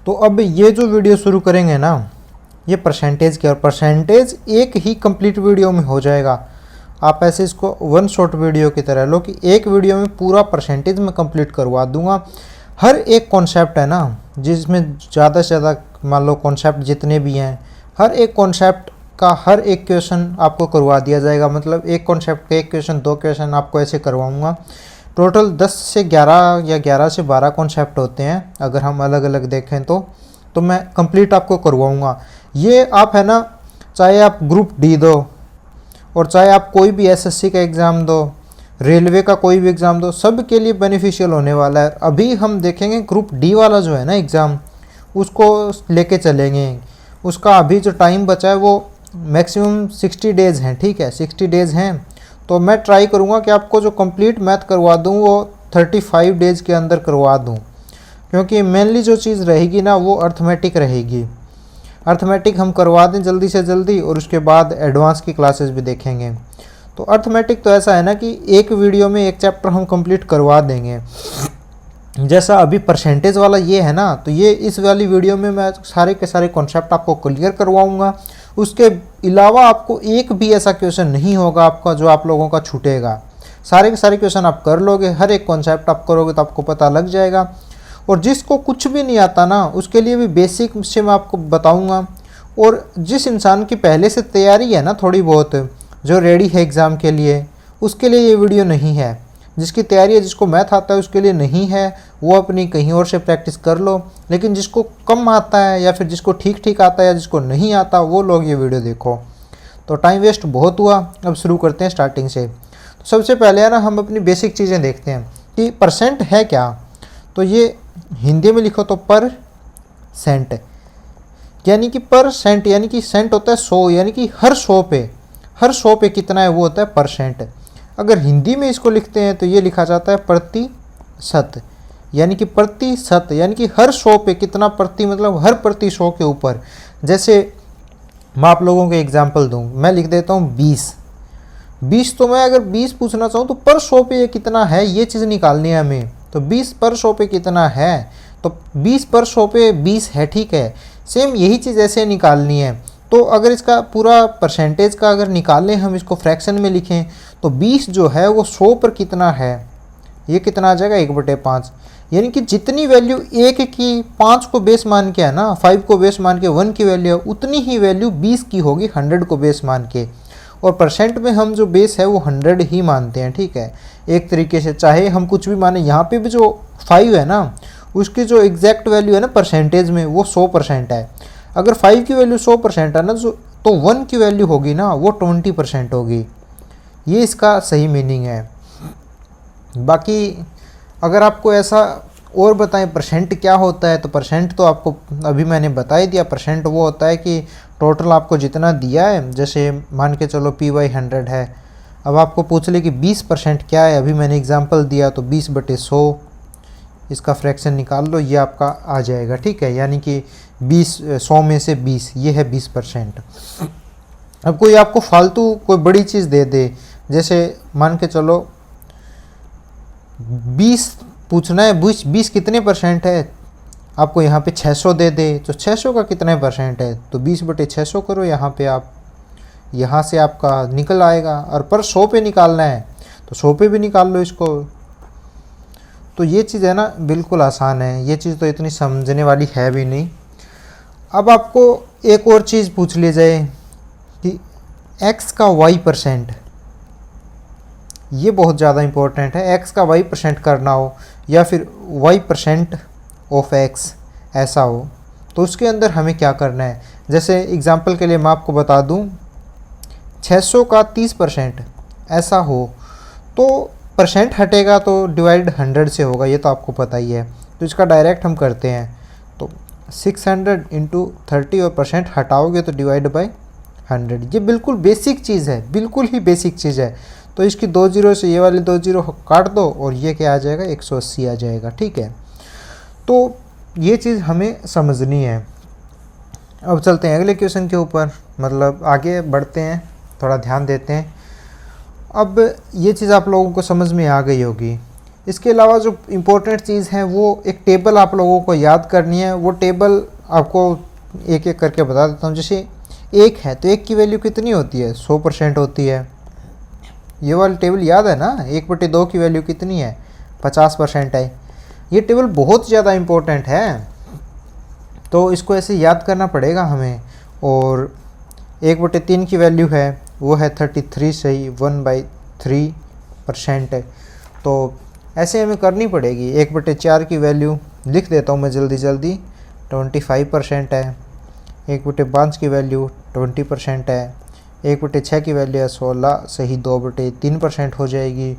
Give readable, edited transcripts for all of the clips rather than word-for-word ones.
तो अब ये जो वीडियो शुरू करेंगे ना, ये परसेंटेज की, और परसेंटेज एक ही कंप्लीट वीडियो में हो जाएगा। आप ऐसे इसको वन शॉट वीडियो की तरह लो कि एक वीडियो में पूरा परसेंटेज मैं कंप्लीट करवा दूंगा। हर एक कॉन्सेप्ट है ना, जिसमें ज़्यादा से ज़्यादा मान लो कॉन्सेप्ट जितने भी हैं, हर एक कॉन्सेप्ट का हर एक क्वेश्चन आपको करवा दिया जाएगा। मतलब एक कॉन्सेप्ट का एक क्वेश्चन, दो क्वेश्चन आपको ऐसे करवाऊँगा। टोटल 10 से 11 या 11 से 12 कॉन्सेप्ट होते हैं अगर हम अलग अलग देखें तो मैं कंप्लीट आपको करवाऊँगा। ये आप है ना, चाहे आप ग्रुप डी दो और चाहे आप कोई भी एसएससी का एग्ज़ाम दो, रेलवे का कोई भी एग्ज़ाम दो, सब के लिए बेनिफिशियल होने वाला है। अभी हम देखेंगे ग्रुप डी वाला जो है ना एग्ज़ाम, उसको लेके चलेंगे। उसका अभी जो टाइम बचा है वो मैक्सिमम 60 डेज़ हैं, ठीक है, 60 डेज़ हैं। तो मैं ट्राई करूँगा कि आपको जो कंप्लीट मैथ करवा दूँ वो 35 डेज़ के अंदर करवा दूँ, क्योंकि मेनली जो चीज़ रहेगी ना वो अर्थमेटिक रहेगी। अर्थमेटिक हम करवा दें जल्दी से जल्दी, और उसके बाद एडवांस की क्लासेस भी देखेंगे। तो अर्थमेटिक तो ऐसा है ना कि एक वीडियो में एक चैप्टर हम कंप्लीट करवा देंगे। जैसा अभी परसेंटेज वाला ये है ना, तो ये इस वाली वीडियो में मैं सारे के सारे कॉन्सेप्ट आपको क्लियर करवाऊंगा। उसके अलावा आपको एक भी ऐसा क्वेश्चन नहीं होगा आपका जो आप लोगों का छूटेगा। सारे के सारे क्वेश्चन आप कर लोगे, हर एक कॉन्सेप्ट आप करोगे तो आपको पता लग जाएगा। और जिसको कुछ भी नहीं आता ना, उसके लिए भी बेसिक से मैं आपको बताऊंगा। और जिस इंसान की पहले से तैयारी है ना थोड़ी बहुत, जो रेडी है एग्ज़ाम के लिए, उसके लिए ये वीडियो नहीं है। जिसकी तैयारी है, जिसको मैथ आता है, उसके लिए नहीं है, वो अपनी कहीं और से प्रैक्टिस कर लो। लेकिन जिसको कम आता है या फिर जिसको ठीक ठीक आता है या जिसको नहीं आता, वो लोग ये वीडियो देखो। तो टाइम वेस्ट बहुत हुआ, अब शुरू करते हैं स्टार्टिंग से। तो सबसे पहले है ना, हम अपनी बेसिक चीज़ें देखते हैं कि परसेंट है क्या। तो ये हिंदी में लिखो तो पर सेंट, यानी कि परसेंट, यानी कि सेंट होता है 100, यानी कि हर 100 पे कितना है वो होता है परसेंट। अगर हिंदी में इसको लिखते हैं तो ये लिखा जाता है प्रतिशत, यानी कि प्रतिशत, यानी कि हर 100 पे कितना प्रति, मतलब हर प्रति 100 के ऊपर। जैसे मैं आप लोगों को एग्जांपल दूं, मैं लिख देता हूँ 20। तो मैं अगर 20 पूछना चाहूँ तो पर 100 पे ये कितना है, ये चीज़ निकालनी है हमें। तो 20 पर 100 पे कितना है, तो 20 पर 100 पे 20 है, ठीक है। सेम यही चीज़ ऐसे निकालनी है। तो अगर इसका पूरा परसेंटेज का अगर निकालें, हम इसको फ्रैक्शन में लिखें, तो 20 जो है वो 100 पर कितना है, ये कितना आ जाएगा 1/5। यानी कि जितनी वैल्यू 1 की 5 को बेस मान के है ना, 5 को बेस मान के 1 की वैल्यू है, उतनी ही वैल्यू 20 की होगी 100 को बेस मान के। और परसेंट में हम जो बेस है वो 100 ही मानते हैं, ठीक है। एक तरीके से चाहे हम कुछ भी माने, यहाँ पे भी जो 5 है ना, उसकी जो एग्जैक्ट वैल्यू है ना परसेंटेज में, वो 100% है। अगर 5 की वैल्यू 100% है ना, तो 1 की वैल्यू होगी ना वो 20% होगी। ये इसका सही मीनिंग है। बाकी अगर आपको ऐसा और बताएं परसेंट क्या होता है, तो परसेंट तो आपको अभी मैंने बता ही दिया। परसेंट वो होता है कि टोटल आपको जितना दिया है, जैसे मान के चलो P/100 है, अब आपको पूछ ले कि 20% क्या है। अभी मैंने एग्जांपल दिया तो 20/100, इसका फ्रैक्शन निकाल लो, ये आपका आ जाएगा, ठीक है। यानी कि 100 में से 20, ये है 20%। अब कोई आपको फालतू कोई बड़ी चीज़ दे दे, जैसे मान के चलो 20 पूछना है, 20 कितने परसेंट है, आपको यहाँ पे 600 दे दे, तो 600 का कितने परसेंट है, तो 20/600 करो यहाँ पे आप, यहाँ से आपका निकल आएगा। और पर 100 पे निकालना है तो 100 पे भी निकाल लो इसको। तो ये चीज़ है ना बिल्कुल आसान है, ये चीज़ तो इतनी समझने वाली है भी नहीं। अब आपको एक और चीज़ पूछ ली जाए कि x का y%, ये बहुत ज़्यादा इम्पोर्टेंट है। x का y% करना हो या फिर y% ऑफ x ऐसा हो, तो उसके अंदर हमें क्या करना है। जैसे एग्जांपल के लिए मैं आपको बता दूं, 600 का 30% ऐसा हो, तो परसेंट हटेगा तो डिवाइड 100 से होगा, ये तो आपको पता ही है। तो इसका डायरेक्ट हम करते हैं, तो 600 × 30 और परसेंट हटाओगे तो डिवाइड बाय 100। ये बिल्कुल बेसिक चीज़ है, बिल्कुल ही बेसिक चीज़ है। तो इसकी 2 जीरो से ये वाली 2 जीरो काट दो और ये क्या आ जाएगा, 180 आ जाएगा, ठीक है। तो ये चीज़ हमें समझनी है। अब चलते हैं अगले क्वेश्चन के ऊपर, मतलब आगे बढ़ते हैं, थोड़ा ध्यान देते हैं। अब ये चीज़ आप लोगों को समझ में आ गई होगी। इसके अलावा जो इम्पोर्टेंट चीज़ है वो एक टेबल आप लोगों को याद करनी है। वो टेबल आपको एक एक करके बता देता हूँ। जैसे एक है तो एक की वैल्यू कितनी होती है, 100% होती है। ये वाली टेबल याद है ना, 1/2 की वैल्यू कितनी है, 50% है। ये टेबल बहुत ज़्यादा इम्पोर्टेंट है, तो इसको ऐसे याद करना पड़ेगा हमें। और 1/3 की वैल्यू है वो है 33 सही, 1/3% है। तो ऐसे हमें करनी पड़ेगी। 1/4 की वैल्यू लिख देता हूँ मैं जल्दी जल्दी, 25% है। 1/5 की वैल्यू 20% है। 1/6 की वैल्यू है 16 सही, 2/3% हो जाएगी।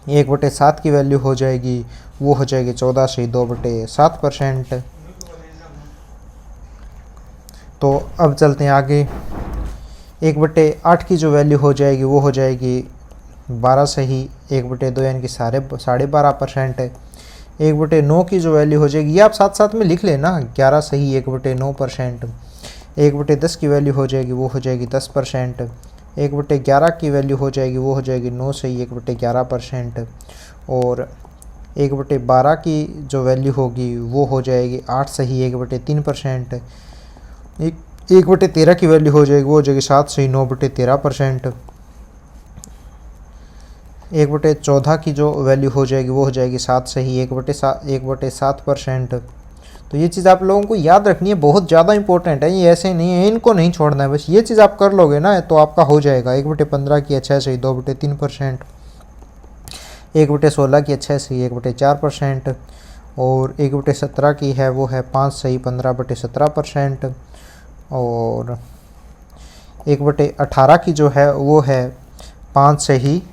1/7 की वैल्यू हो जाएगी, वो हो जाएगी 14 सही, 2/7%। तो अब चलते हैं आगे। 1/8 की जो वैल्यू हो जाएगी वो हो जाएगी 12 सही, 1/2 यानी कि 12.5% है। 1/9 की जो वैल्यू हो जाएगी, ये आप साथ साथ में लिख लेना, 11 सही, 1/9%। 1/10 की वैल्यू हो जाएगी वो हो जाएगी 10%। 1/11 की वैल्यू हो जाएगी वो हो जाएगी 9 सही, 1/11%। और 1/12 की जो वैल्यू होगी वो हो जाएगी 8 सही, 1/3%। 1/13 की वैल्यू हो जाएगी वो हो जाएगी 7 सही, 9/13%। 1/14 की जो वैल्यू हो जाएगी वो हो जाएगी 7 सही, 1/7%। तो ये चीज़ आप लोगों को याद रखनी है, बहुत ज़्यादा इंपॉर्टेंट है। ये ऐसे नहीं है, इनको नहीं छोड़ना है, बस ये चीज़ आप कर लोगे ना तो आपका हो जाएगा। 1/15 की 6 सही, 2/3%। 1/16 की 6 सही, 1/4%। और 1/17 की है वो है 5 सही, 15/17%। और 1/18 की जो है वो है 5 सही,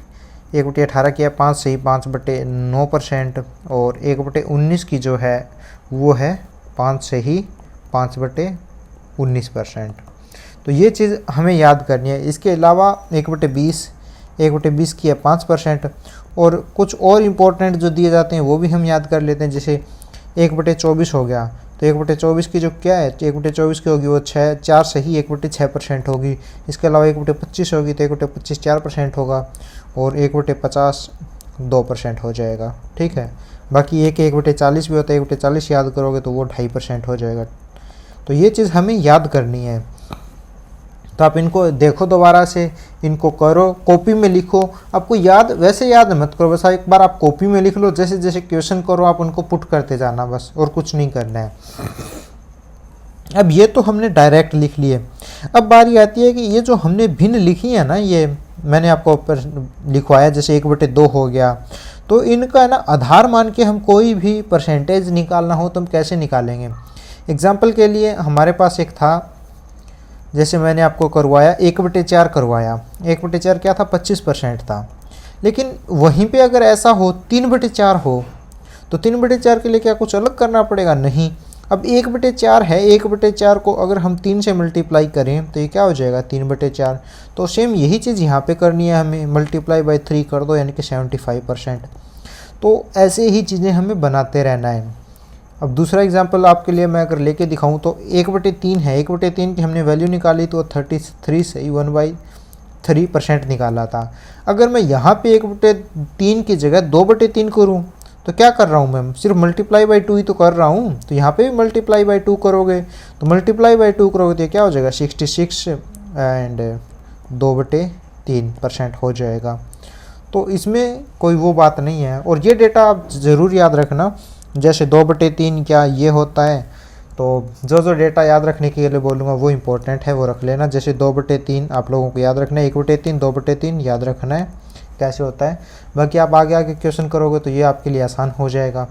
1/18 की है 5 सही, 5/9%। और 1/19 की जो है वो है 5 सही, 5/19%। तो ये चीज़ हमें याद करनी है। इसके अलावा 1/20 की है 5%। और कुछ और इम्पोर्टेंट जो दिए जाते हैं वो भी हम याद कर लेते हैं। जैसे 1/24 हो गया, तो 1/24 की जो क्या है, 1/24 की होगी वो 4 सही, 1/6% होगी। इसके अलावा 1/25 होगी तो 1/25 4% होगा। और 1/50 2% हो जाएगा, ठीक है। बाकी 1/40 भी होता है, 1/40 याद करोगे तो वो 2.5% हो जाएगा। तो ये चीज़ हमें याद करनी है। तो आप इनको देखो, दोबारा से इनको करो, कॉपी में लिखो। आपको याद वैसे याद मत करो, बस एक बार आप कॉपी में लिख लो, जैसे जैसे क्वेश्चन करो आप उनको पुट करते जाना बस, और कुछ नहीं करना है। अब ये तो हमने डायरेक्ट लिख लिए। अब बारी आती है कि ये जो हमने भिन्न लिखी है ना, ये मैंने आपको ऊपर लिखवाया, जैसे 1/2 हो गया, तो इनका है ना आधार मान के हम कोई भी परसेंटेज निकालना हो तो हम कैसे निकालेंगे। एग्जाम्पल के लिए हमारे पास एक था, जैसे मैंने आपको करवाया 1/4 करवाया, 1/4 क्या था, 25% था। लेकिन वहीं पे अगर ऐसा हो 3/4 हो, तो 3/4 के लिए क्या कुछ अलग करना पड़ेगा, नहीं। अब 1/4 है, 1/4 को अगर हम 3 से मल्टीप्लाई करें तो ये क्या हो जाएगा, 3/4। तो सेम यही चीज़ यहाँ पे करनी है हमें, मल्टीप्लाई बाई 3 कर दो, यानी कि 75%। तो ऐसे ही चीज़ें हमें बनाते रहना है। अब दूसरा एग्जांपल आपके लिए मैं अगर लेके दिखाऊं तो 1/3 है, 1/3 की हमने वैल्यू निकाली तो 33 से 1/3% निकाला था। अगर मैं यहाँ पे 1/3 की जगह 2/3 करूँ तो क्या कर रहा हूँ मैं, सिर्फ मल्टीप्लाई बाई 2 ही तो कर रहा हूँ। तो यहाँ पे भी मल्टीप्लाई बाई 2 करोगे, तो मल्टीप्लाई बाई 2 करोगे तो ये क्या हो जाएगा, 66 एंड 2/3% हो जाएगा। तो इसमें कोई वो बात नहीं है। और ये डेटा आप ज़रूर याद रखना, जैसे 2/3 क्या ये होता है, तो जो डेटा याद रखने के लिए बोलूँगा वो इम्पोर्टेंट है, वो रख लेना। जैसे 2/3 आप लोगों को याद रखना है, 1/3 2/3 याद रखना है कैसे होता है। बाकी आप आगे आगे क्वेश्चन करोगे तो ये आपके लिए आसान हो जाएगा।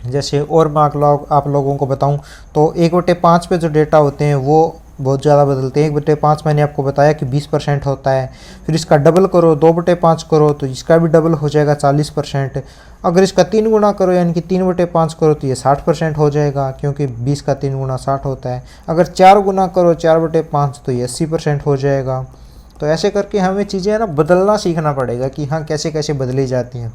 जैसे और मैं आप लोगों को बताऊं तो 1/5 पे जो डेटा होते हैं वो बहुत ज़्यादा बदलते हैं। 1/5 मैंने आपको बताया कि 20% होता है। फिर इसका डबल करो, 2/5 करो तो इसका भी डबल हो जाएगा 40%। अगर इसका 3 गुना करो यानी कि 3/5 करो तो ये 60% हो जाएगा, क्योंकि 20 का 3 गुना 60 होता है। अगर 4 गुना करो 4/5 तो ये 80% हो जाएगा। तो ऐसे करके हमें चीज़ें ना बदलना सीखना पड़ेगा कि हाँ कैसे कैसे बदली जाती हैं।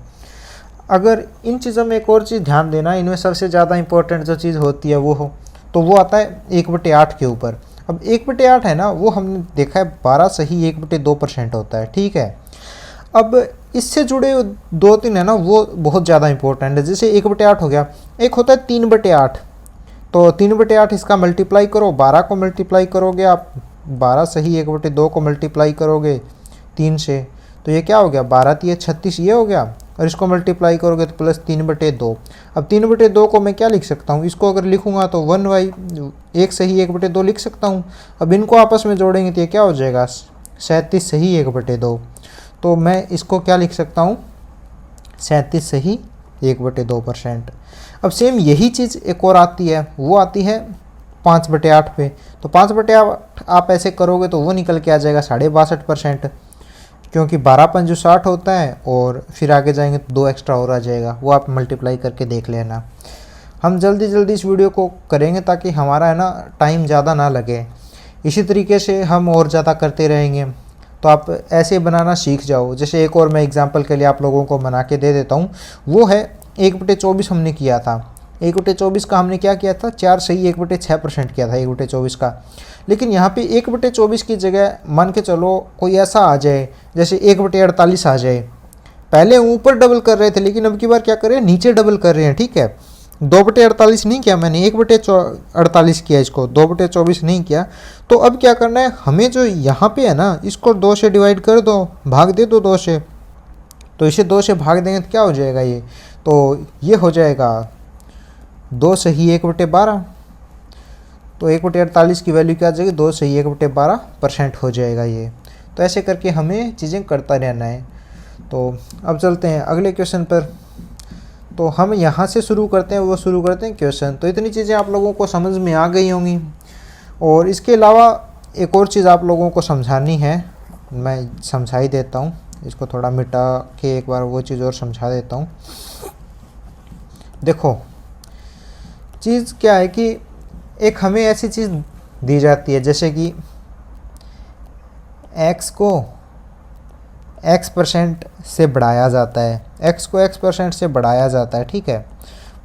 अगर इन चीज़ों में एक और चीज़ ध्यान देना, इनमें सबसे ज़्यादा इंपॉर्टेंट जो चीज़ होती है वो हो तो वो आता है 1/8 के ऊपर। अब 1/8 है ना, वो हमने देखा है 12 सही 1/2% होता है, ठीक है। अब इससे जुड़े 2-3 है ना वो बहुत ज़्यादा इंपॉर्टेंट है। जैसे 1/8 हो गया, एक होता है 3/8। तो 3/8 इसका मल्टीप्लाई करो, 12 को मल्टीप्लाई करोगे आप, 12 सही 1/2 को मल्टीप्लाई करोगे 3 से, तो ये क्या हो गया, 12×3 36 ये हो गया। और इसको मल्टीप्लाई करोगे तो प्लस 3/2। अब 3/2 को मैं क्या लिख सकता हूँ, इसको अगर लिखूँगा तो 1 सही 1/2 लिख सकता हूँ। अब इनको आपस में जोड़ेंगे तो ये क्या हो जाएगा, 37 सही 1/2। तो मैं इसको क्या लिख सकता हूँ, 37 सही 1/2%। अब सेम यही चीज़ एक और आती है, वो आती है 5/8 पे। तो 5/8 आप ऐसे करोगे तो वो निकल के आ जाएगा 62.5%, क्योंकि 12×5 60 होता है, और फिर आगे जाएंगे तो 2 एक्स्ट्रा और आ जाएगा, वो आप मल्टीप्लाई करके देख लेना। हम जल्दी जल्दी इस वीडियो को करेंगे ताकि हमारा है ना टाइम ज़्यादा ना लगे। इसी तरीके से हम और ज़्यादा करते रहेंगे, तो आप ऐसे बनाना सीख जाओ। जैसे एक और मैं एग्जांपल के लिए आप लोगों को बना के दे देता हूँ, वो है 1/24 हमने किया था। 1/24 का हमने क्या किया था, 4 सही 1/6% किया था 1/24 का। लेकिन यहाँ पे 1/24 की जगह मान के चलो कोई ऐसा आ जाए जैसे 1/48 आ जाए। पहले ऊपर डबल कर रहे थे, लेकिन अब की बार क्या कर रहे हैं, नीचे डबल कर रहे हैं, ठीक है। 2/48 नहीं किया मैंने, 1/48 किया इसको, 2/24 नहीं किया। तो अब क्या करना है हमें, जो यहाँ पे है ना, इसको 2 से डिवाइड कर दो, भाग दे दो 2 से। तो इसे 2 से भाग देंगे तो क्या हो जाएगा ये, तो ये हो जाएगा 2 सही 1/12। तो 1/48 की वैल्यू क्या आ जाएगी, 2 सही 1/12% हो जाएगा ये। तो ऐसे करके हमें चीज़ें करता रहना है। तो अब चलते हैं अगले क्वेश्चन पर। तो हम यहाँ से शुरू करते हैं, वो शुरू करते हैं क्वेश्चन। तो इतनी चीज़ें आप लोगों को समझ में आ गई होंगी। और इसके अलावा एक और चीज़ आप लोगों को समझानी है, मैं समझा ही देता हूँ। इसको थोड़ा मिटा के एक बार वो चीज़ और समझा देता हूँ। देखो चीज़ क्या है कि एक हमें ऐसी चीज़ दी जाती है जैसे कि x को x% से बढ़ाया जाता है, x को x% से बढ़ाया जाता है, ठीक है।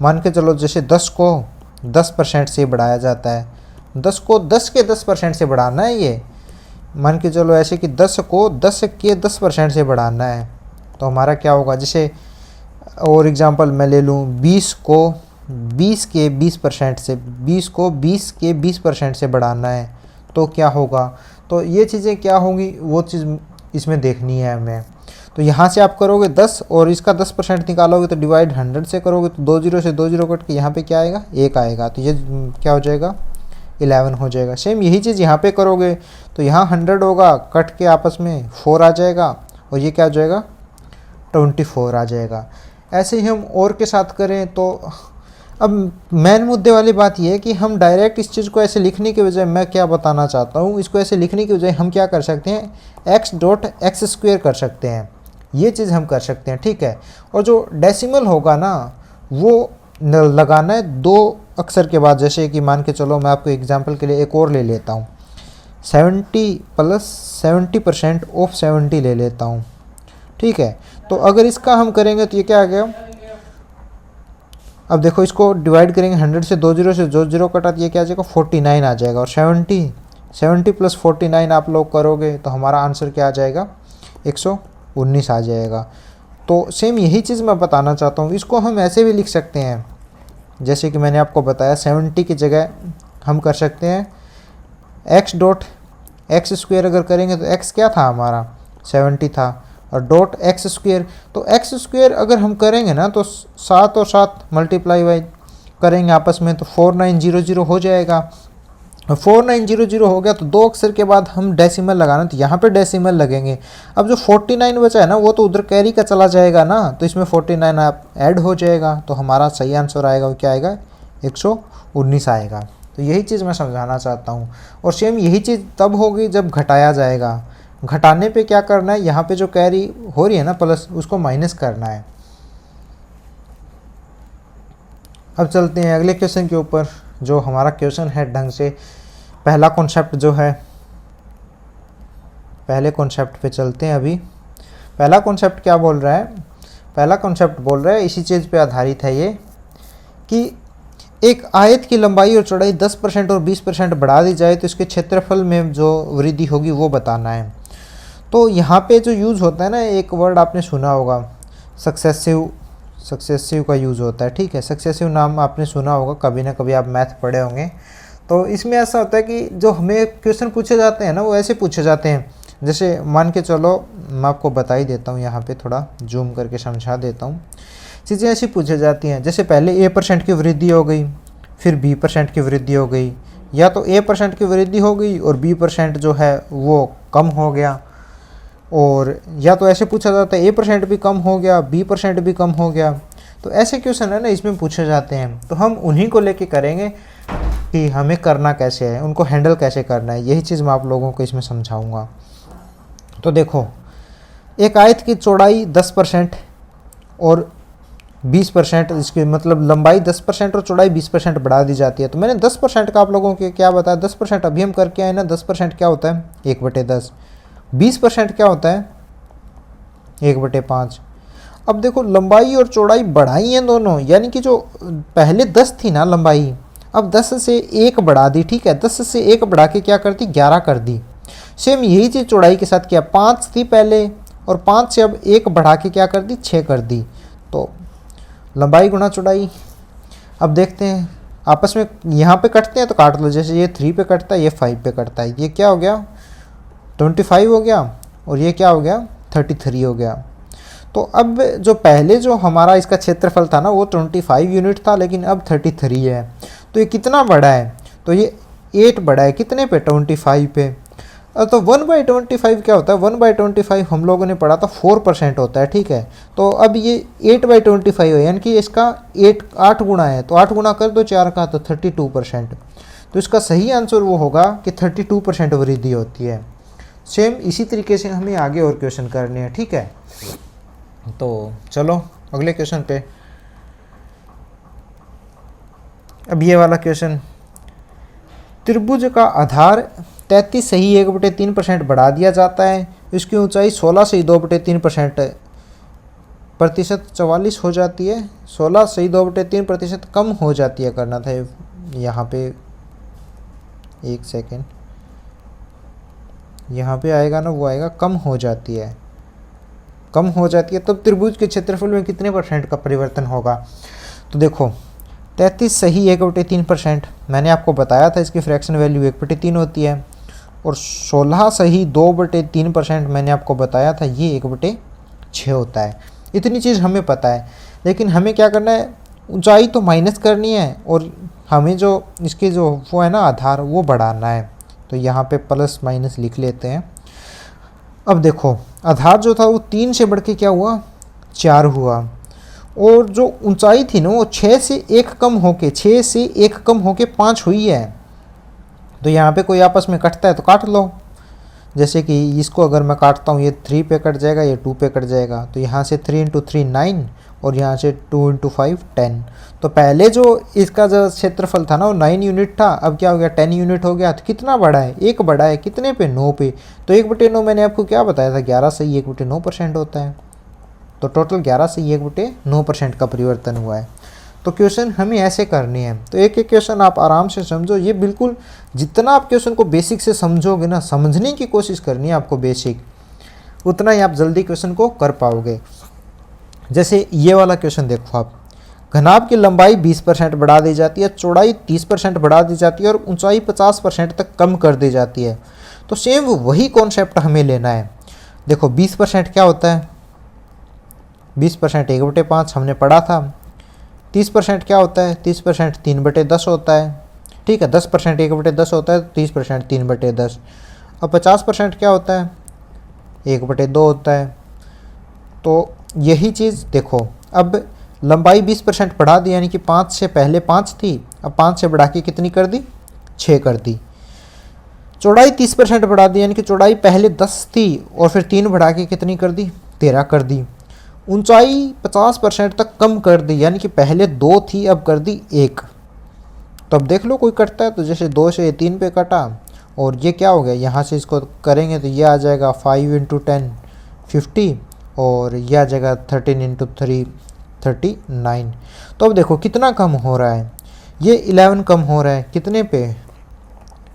मान के चलो जैसे 10 को 10% से बढ़ाया जाता है, 10 को 10 के 10% से बढ़ाना है ये। मान के चलो ऐसे कि 10 को 10 के 10% से बढ़ाना है, तो हमारा क्या होगा। जैसे और एग्जांपल मैं ले लूँ, 20 को 20 के 20% से, 20 को 20 के 20% से बढ़ाना है, तो क्या होगा। तो ये चीज़ें क्या होंगी वो चीज़ इसमें देखनी है हमें। तो यहाँ से आप करोगे 10 और इसका 10% निकालोगे तो डिवाइड 100 से करोगे, तो 2 0 से 2 0 कट के यहाँ पे क्या आएगा, 1 आएगा। तो ये क्या हो जाएगा, 11 हो जाएगा। सेम यही चीज़ यहाँ पे करोगे तो यहाँ 100 होगा, कट के आपस में 4 आ जाएगा, और ये क्या हो जाएगा, 24 आ जाएगा। ऐसे ही हम और के साथ करें तो अब मेन मुद्दे वाली बात यह है कि हम डायरेक्ट इस चीज़ को ऐसे लिखने के बजाय, मैं क्या बताना चाहता हूँ, इसको ऐसे लिखने के बजाय हम क्या कर सकते हैं, x.x² कर सकते हैं। ये चीज़ हम कर सकते हैं, ठीक है। और जो डेसिमल होगा ना वो लगाना है 2 अक्षर के बाद। जैसे कि मान के चलो मैं आपको एग्जांपल के लिए एक और ले लेता हूँ, 70 + 70% ऑफ 70 ले लेता हूँ, ठीक है। तो अगर इसका हम करेंगे तो ये क्या आ गया, अब देखो इसको डिवाइड करेंगे 100 से, 2 0 से 2 0 कटा, ये क्या आ जाएगा, 49 आ जाएगा। और 70 + 49 आप लोग करोगे तो हमारा आंसर क्या आ जाएगा, 119 आ जाएगा। तो सेम यही चीज़ मैं बताना चाहता हूँ। इसको हम ऐसे भी लिख सकते हैं, जैसे कि मैंने आपको बताया 70 की जगह हम कर सकते हैं x.x² अगर करेंगे तो x क्या था हमारा, 70 था, और .x²। तो x² अगर हम करेंगे ना तो 7 और 7 मल्टीप्लाई बाई करेंगे आपस में तो 4900 हो जाएगा। 4900 हो गया तो 2 अक्षर के बाद हम डेसिमल लगाना, तो यहाँ पे डेसिमल लगेंगे। अब जो 49 बचा है ना वो तो उधर कैरी का चला जाएगा ना, तो इसमें 49 आप ऐड हो जाएगा, तो हमारा सही आंसर आएगा वो क्या आएगा, 119 आएगा। तो यही चीज़ मैं समझाना चाहता हूँ। और सेम यही चीज़ तब होगी जब घटाया जाएगा। घटाने पे क्या करना है, यहाँ पे जो कैरी हो रही है ना प्लस, उसको माइनस करना है। अब चलते हैं अगले क्वेश्चन के ऊपर, जो हमारा क्वेश्चन है ढंग से पहला कॉन्सेप्ट जो है, पहले कॉन्सेप्ट पे चलते हैं। अभी पहला कॉन्सेप्ट क्या बोल रहा है, पहला कॉन्सेप्ट बोल रहा है, इसी चीज़ पे आधारित है ये, कि एक आयत की लंबाई और चौड़ाई 10% और 20% बढ़ा दी जाए तो इसके क्षेत्रफल में जो वृद्धि होगी वो बताना है। तो यहाँ पे जो यूज़ होता है ना, एक वर्ड आपने सुना होगा, सक्सेसिव का यूज़ होता है, ठीक है। सक्सेसिव नाम आपने सुना होगा, कभी ना कभी आप मैथ पढ़े होंगे। तो इसमें ऐसा होता है कि जो हमें क्वेश्चन पूछे जाते हैं ना, वो ऐसे पूछे जाते हैं, जैसे मान के चलो, मैं आपको बता ही देता हूँ, यहाँ पे थोड़ा जूम करके समझा देता हूँ। चीज़ें ऐसी पूछी जाती हैं, जैसे पहले A% की वृद्धि हो गई, फिर B% की वृद्धि हो गई, या तो A% की वृद्धि हो गई और B% जो है वो कम हो गया, और या तो ऐसे पूछा जाता है A% भी कम हो गया, B% भी कम हो गया। तो ऐसे क्वेश्चन है ना, इसमें पूछे जाते हैं। तो हम उन्हीं को लेके करेंगे कि हमें करना कैसे है, उनको हैंडल कैसे करना है, यही चीज़ मैं आप लोगों को इसमें समझाऊंगा। तो देखो, एक आयत की चौड़ाई 10% और 20%, इसके मतलब लंबाई 10% और चौड़ाई 20% बढ़ा दी जाती है। तो मैंने 10% का आप लोगों को क्या बताया, 10% अभी हम करके आए ना, 10% क्या होता है 1/10, 20% क्या होता है 1/5। अब देखो, लंबाई और चौड़ाई बढ़ाई हैं दोनों, यानी कि जो पहले 10 थी ना लंबाई, अब 10 से 1 बढ़ा दी, ठीक है। 10 से 1 बढ़ा के क्या कर दी, 11 कर दी। सेम यही चीज़ चौड़ाई के साथ किया, 5 थी पहले, और 5 से अब 1 बढ़ा के क्या कर दी, 6 कर दी। तो लंबाई गुणा चौड़ाई। अब देखते हैं आपस में, यहाँ पे कटते हैं तो काट लो, जैसे ये 3 पे कटता है, ये 5 पे कटता है, ये क्या हो गया 25 हो गया, और ये क्या हो गया 33 हो गया। तो अब जो पहले जो हमारा इसका क्षेत्रफल था ना, वो 25 यूनिट था, लेकिन अब 33 है। तो ये कितना बड़ा है, तो ये 8 बड़ा है, कितने पे 25 पे। तो 1/25 क्या होता है, 1/25 हम लोगों ने पढ़ा था 4% होता है, ठीक है। तो अब ये 8/25 है, यानी कि इसका 8 गुना है, तो 8 गुना कर दो 4 का, तो 32%। तो इसका सही आंसर वो होगा कि 32% वृद्धि होती है। सेम इसी तरीके से हमें आगे और क्वेश्चन करने हैं, ठीक है। तो चलो अगले क्वेश्चन पे। अब ये वाला क्वेश्चन, त्रिभुज का आधार 33 सही 1/3% बढ़ा दिया जाता है, इसकी ऊंचाई 16 सही 2/3% प्रतिशत 44 हो जाती है, 16 सही 2/3% कम हो जाती है, करना था यहाँ पे, एक सेकेंड, यहाँ पे आएगा ना, वो आएगा कम हो जाती है, कम हो जाती है। तब त्रिभुज के क्षेत्रफल में कितने % का परिवर्तन होगा। तो देखो, 33 सही 1/3%, मैंने आपको बताया था इसकी फ्रैक्शन वैल्यू 1/3 होती है, और 16 सही 2/3% मैंने आपको बताया था ये 1/6 होता है। इतनी चीज़ हमें पता है, लेकिन हमें क्या करना है, ऊंचाई तो माइनस करनी है, और हमें जो इसके जो वो है ना आधार, वो बढ़ाना है। तो यहाँ पे प्लस माइनस लिख लेते हैं। अब देखो, आधार जो था वो 3 से बढ़ के क्या हुआ 4 हुआ, और जो ऊंचाई थी ना वो 6 से 1 कम होके 5 हुई है। तो यहाँ पे कोई आपस में कटता है तो काट लो, जैसे कि इसको अगर मैं काटता हूँ, ये 3 पे कट जाएगा, ये 2 पे कट जाएगा। तो यहाँ से 3 × 3 9, और यहाँ से 2 × 5 10। तो पहले जो इसका जो क्षेत्रफल था ना वो 9 यूनिट था, अब क्या हो गया 10 यूनिट हो गया। तो कितना बड़ा है, 1 बड़ा है, कितने पे 9 पे। तो 1/9 मैंने आपको क्या बताया था, 11 सही 1/9% होता है। तो टोटल 11 सही 1/9% का परिवर्तन हुआ है। तो क्वेश्चन हमें ऐसे करनी है। तो एक एक क्वेश्चन आप आराम से समझो, ये बिल्कुल जितना आप क्वेश्चन को बेसिक से समझोगे ना, समझने की कोशिश करनी है आपको बेसिक, उतना ही आप जल्दी क्वेश्चन को कर पाओगे। जैसे ये वाला क्वेश्चन देखो आप, घनाभ की लंबाई 20% बढ़ा दी जाती है, चौड़ाई 30% बढ़ा दी जाती है, और ऊंचाई 50% तक कम कर दी जाती है। तो सेम वही कॉन्सेप्ट हमें लेना है। देखो 20% क्या होता है, 20% 1/5 हमने पढ़ा था। 30% क्या होता है, 30% 3/10 होता है, ठीक है। 10% 1/10 होता है, 30% 3/10। और 50% क्या होता है, 1/2 होता है। तो यही चीज़ देखो, अब लंबाई 20% बढ़ा दी, यानी कि 5 से पहले 5 थी, अब 5 से बढ़ा के कितनी कर दी, 6 कर दी। चौड़ाई 30% बढ़ा दी, यानी कि चौड़ाई पहले 10 थी, और फिर 3 बढ़ा के कितनी कर दी, 13 कर दी। ऊंचाई 50% तक कम कर दी, यानी कि पहले 2 थी, अब कर दी 1। तो अब देख लो कोई कटता है, तो जैसे 2 से 3 पे कटा, और ये क्या हो गया, यहाँ से इसको करेंगे तो ये आ जाएगा 5 × 10 50, और ये आ जाएगा 13 × 3 39। तो अब देखो कितना कम हो रहा है, ये 11 कम हो रहा है, कितने पे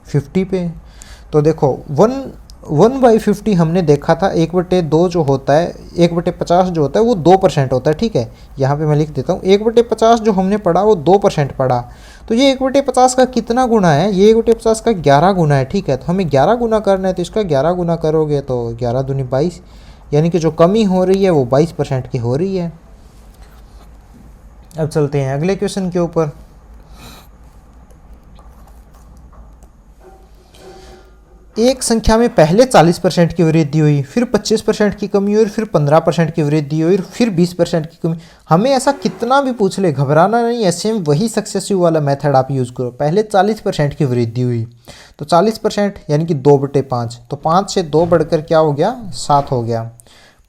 50 पे। तो देखो 1/50 हमने देखा था 1/2 जो होता है, 1/50 जो होता है वो 2% होता है, ठीक है। यहाँ पे मैं लिख देता हूँ 1/50 जो हमने पढ़ा वो 2% पढ़ा। तो ये 1/50 का कितना गुना है, ये 1/50 का 11 गुना है, ठीक है। तो हमें 11 गुना करना है, तो इसका 11 गुना करोगे तो 11 दूनी 22, यानी कि जो कमी हो रही है वो 22% की हो रही है। अब चलते हैं अगले क्वेश्चन के ऊपर। एक संख्या में पहले 40% की वृद्धि हुई, फिर 25% की कमी हुई, और फिर 15% की वृद्धि हुई, और फिर 20% की कमी। हमें ऐसा कितना भी पूछ ले, घबराना नहीं है, सेम वही सक्सेसिव वाला मेथड आप यूज़ करो। पहले 40% की वृद्धि हुई, तो 40% यानी कि 2/5, तो 5 से 2 बढ़कर क्या हो गया, 7 हो गया।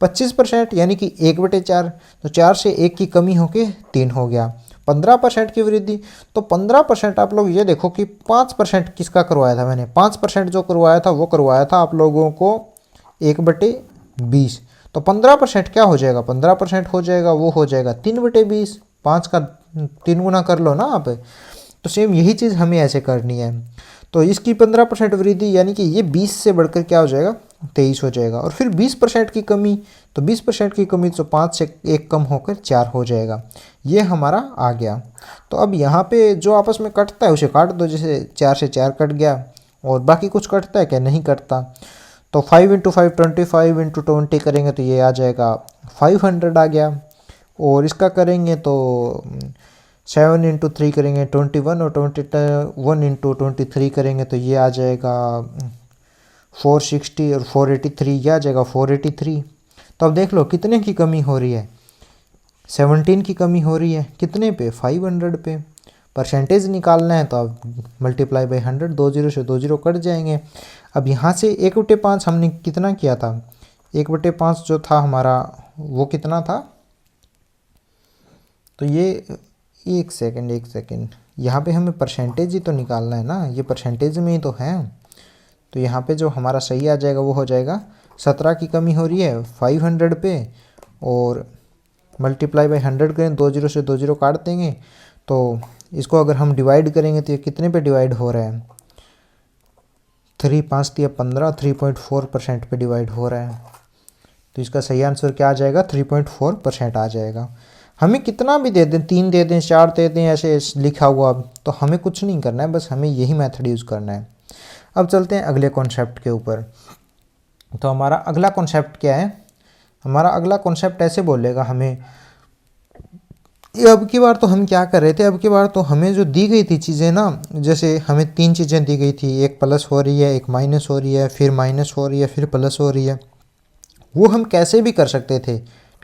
25% यानी कि 1/4, तो 4 से 1 की कमी होके 3 हो गया। 15% की वृद्धि, तो 15% आप लोग ये देखो कि 5% किसका करवाया था मैंने, 5% जो करवाया था वो करवाया था आप लोगों को 1/20। तो 15% क्या हो जाएगा, 15% हो जाएगा वो हो जाएगा 3/20, 5 का 3 गुना कर लो ना आप। तो सेम यही चीज़ हमें ऐसे करनी है। तो इसकी 15% वृद्धि यानी कि ये 20 से बढ़कर क्या हो जाएगा, 23 हो जाएगा। और फिर 20% की कमी, तो 20% की कमी तो 5 से 1 कम होकर 4 हो जाएगा। ये हमारा आ गया। तो अब यहाँ पे जो आपस में कटता है उसे काट दो, जैसे 4 से 4 कट गया, और बाकी कुछ कटता है क्या, नहीं कटता। तो 5 × 5 25 × 20 करेंगे तो ये आ जाएगा 500 आ गया। और इसका करेंगे तो 7 × 3 करेंगे 21, और 21 × 23 करेंगे तो ये आ जाएगा 460, और 483 ये आ जाएगा 483। तो अब देख लो कितने की कमी हो रही है, 17 की कमी हो रही है। कितने पे, 500 पे। परसेंटेज निकालना है तो अब मल्टीप्लाई बाई 100, 2 0 से 2 0 कट जाएंगे। अब यहाँ से 1/5 हमने कितना किया था, 1/5 जो था हमारा वो कितना था, तो ये एक सेकंड, यहाँ पे हमें परसेंटेज ही तो निकालना है ना, ये परसेंटेज में ही तो है। तो यहाँ पे जो हमारा सही आ जाएगा वो हो जाएगा 17 की कमी हो रही है 500 पे, और मल्टीप्लाई बाई 100 करें, 2 0 से 2 0 काट देंगे। तो इसको अगर हम डिवाइड करेंगे तो ये कितने पे डिवाइड हो रहा है, 3 5 दिया 15, 3.4% पे डिवाइड हो रहा है। तो इसका सही आंसर क्या आ जाएगा, 3.4% आ जाएगा। हमें कितना भी दे दें, 3 दे दें, 4 दे दें, ऐसे लिखा हुआ, तो हमें कुछ नहीं करना है, बस हमें यही मेथड यूज़ करना है। अब चलते हैं अगले कॉन्सेप्ट के ऊपर। तो हमारा अगला कॉन्सेप्ट क्या है, हमारा अगला कॉन्सेप्ट ऐसे बोलेगा हमें, अब की बार तो हम क्या कर रहे थे, अब की बार तो हमें जो दी गई थी चीज़ें ना, जैसे हमें 3 चीज़ें दी गई थी, एक प्लस हो रही है, एक माइनस हो रही है, फिर माइनस हो रही है, फिर प्लस हो रही है। वो हम कैसे भी कर सकते थे,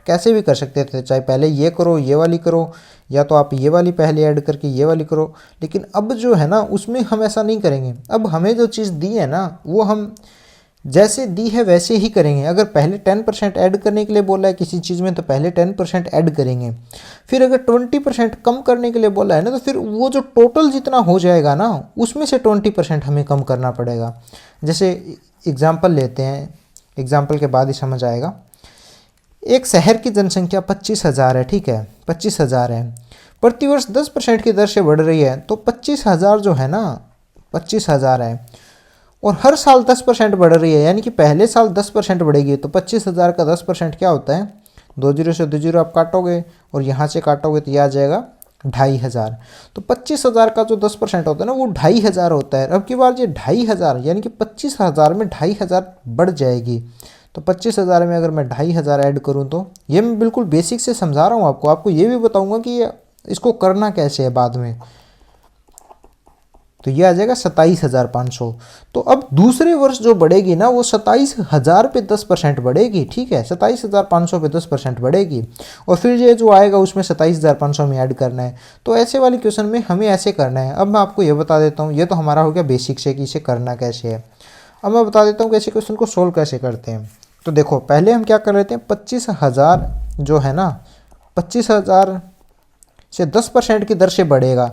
कैसे भी कर सकते थे, चाहे पहले ये करो, ये वाली करो, या तो आप ये वाली पहले ऐड करके ये वाली करो। लेकिन अब जो है ना उसमें हम ऐसा नहीं करेंगे। अब हमें जो चीज़ दी है ना वो हम जैसे दी है वैसे ही करेंगे। अगर पहले 10% ऐड करने के लिए बोला है किसी चीज़ में तो पहले 10% ऐड करेंगे। फिर अगर 20% कम करने के लिए बोला है ना तो फिर वो जो टोटल जितना हो जाएगा ना उसमें से 20% हमें कम करना पड़ेगा। जैसे एग्जाम्पल लेते हैं, एग्जाम्पल के बाद ही समझ आएगा। एक शहर की जनसंख्या 25,000 है, ठीक है, 25,000 है, प्रतिवर्ष 10% की दर से बढ़ रही है। तो 25,000 जो है ना 25,000 है और हर साल 10% बढ़ रही है, यानी कि पहले साल 10% बढ़ेगी। तो 25,000 का 10% क्या होता है, 2 0 से 2 0 आप काटोगे और यहाँ से काटोगे तो यह आ जाएगा 2,500। तो 25,000 का जो 10% होता है ना वो 2,500 होता है। अब की बार ये 2,500 यानी कि 25,000 में 2,500 बढ़ जाएगी। तो 25,000 में अगर मैं 2,500 ऐड करूँ तो ये मैं बिल्कुल बेसिक से समझा रहा हूँ आपको ये भी बताऊँगा कि ये इसको करना कैसे है बाद में। तो ये आ जाएगा 27,500। तो अब दूसरे वर्ष जो बढ़ेगी ना वो 27,000 पे 10% बढ़ेगी, ठीक है, 27,500 पे 10% बढ़ेगी। और फिर ये जो आएगा उसमें 27,500 में ऐड करना है। तो ऐसे वाले क्वेश्चन में हमें ऐसे करना है। अब मैं आपको ये बता देता हूँ, ये तो हमारा हो गया बेसिक से कि इसे करना कैसे है। अब मैं बता देता हूँ कि ऐसे क्वेश्चन को सोल्व कैसे करते हैं। तो देखो पहले हम क्या कर लेते हैं, 25,000 जो है ना 25,000 से 10% की दर से बढ़ेगा।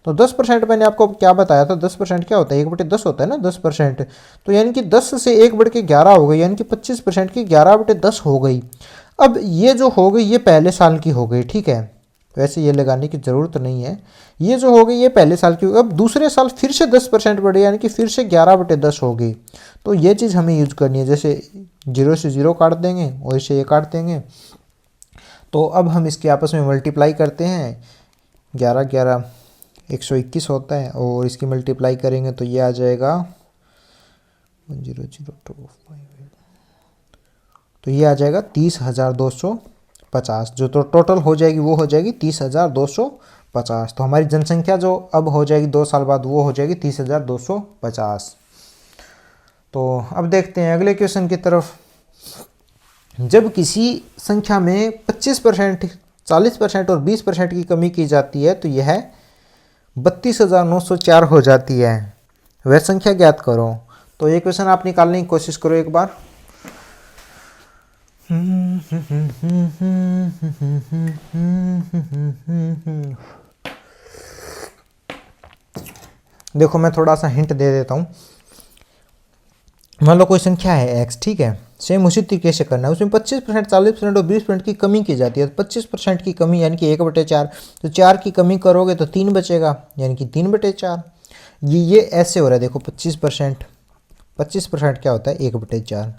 तो 10% मैंने आपको क्या बताया था, 10% क्या होता है, 1/10 होता है ना 10%। तो यानी कि 10 से 1 बढ़ के 11 हो गई, यानी कि 25% की 11/10 हो गई। अब ये जो हो गई ये पहले साल की हो गई, ठीक है, वैसे ये लगाने की ज़रूरत नहीं है। ये जो हो गई ये पहले साल की, अब दूसरे साल फिर से 10% बढ़े, यानी कि फिर से 11/10 होगी। तो ये चीज़ हमें यूज करनी है। जैसे 0 से 0 काट देंगे और इसे ये काट देंगे। तो अब हम इसके आपस में मल्टीप्लाई करते हैं। 11 11 121 होता है, और इसकी मल्टीप्लाई करेंगे तो ये आ जाएगा 1000258। तो ये आ जाएगा 30,250। जो तो टोटल हो जाएगी वो हो जाएगी 30,250। तो हमारी जनसंख्या जो अब हो जाएगी 2 साल बाद वो हो जाएगी 30,250। तो अब देखते हैं अगले क्वेश्चन की तरफ। जब किसी संख्या में 25%, 40% और 20% की कमी की जाती है तो यह 32,904 हो जाती है। वह संख्या ज्ञात करो। तो ये क्वेश्चन आप निकालने की कोशिश करो एक बार। देखो मैं थोड़ा सा हिंट दे देता हूँ। मान लो कोई संख्या है x, ठीक है, सेम उसी तरीके से करना है। उसमें 25%, 40% और 20% की कमी की जाती है। तो 25% की कमी यानी कि 1/4, तो 4 की कमी करोगे तो 3 बचेगा, यानी कि 3/4। ये ऐसे हो रहा है। देखो 25% क्या होता है 1/4।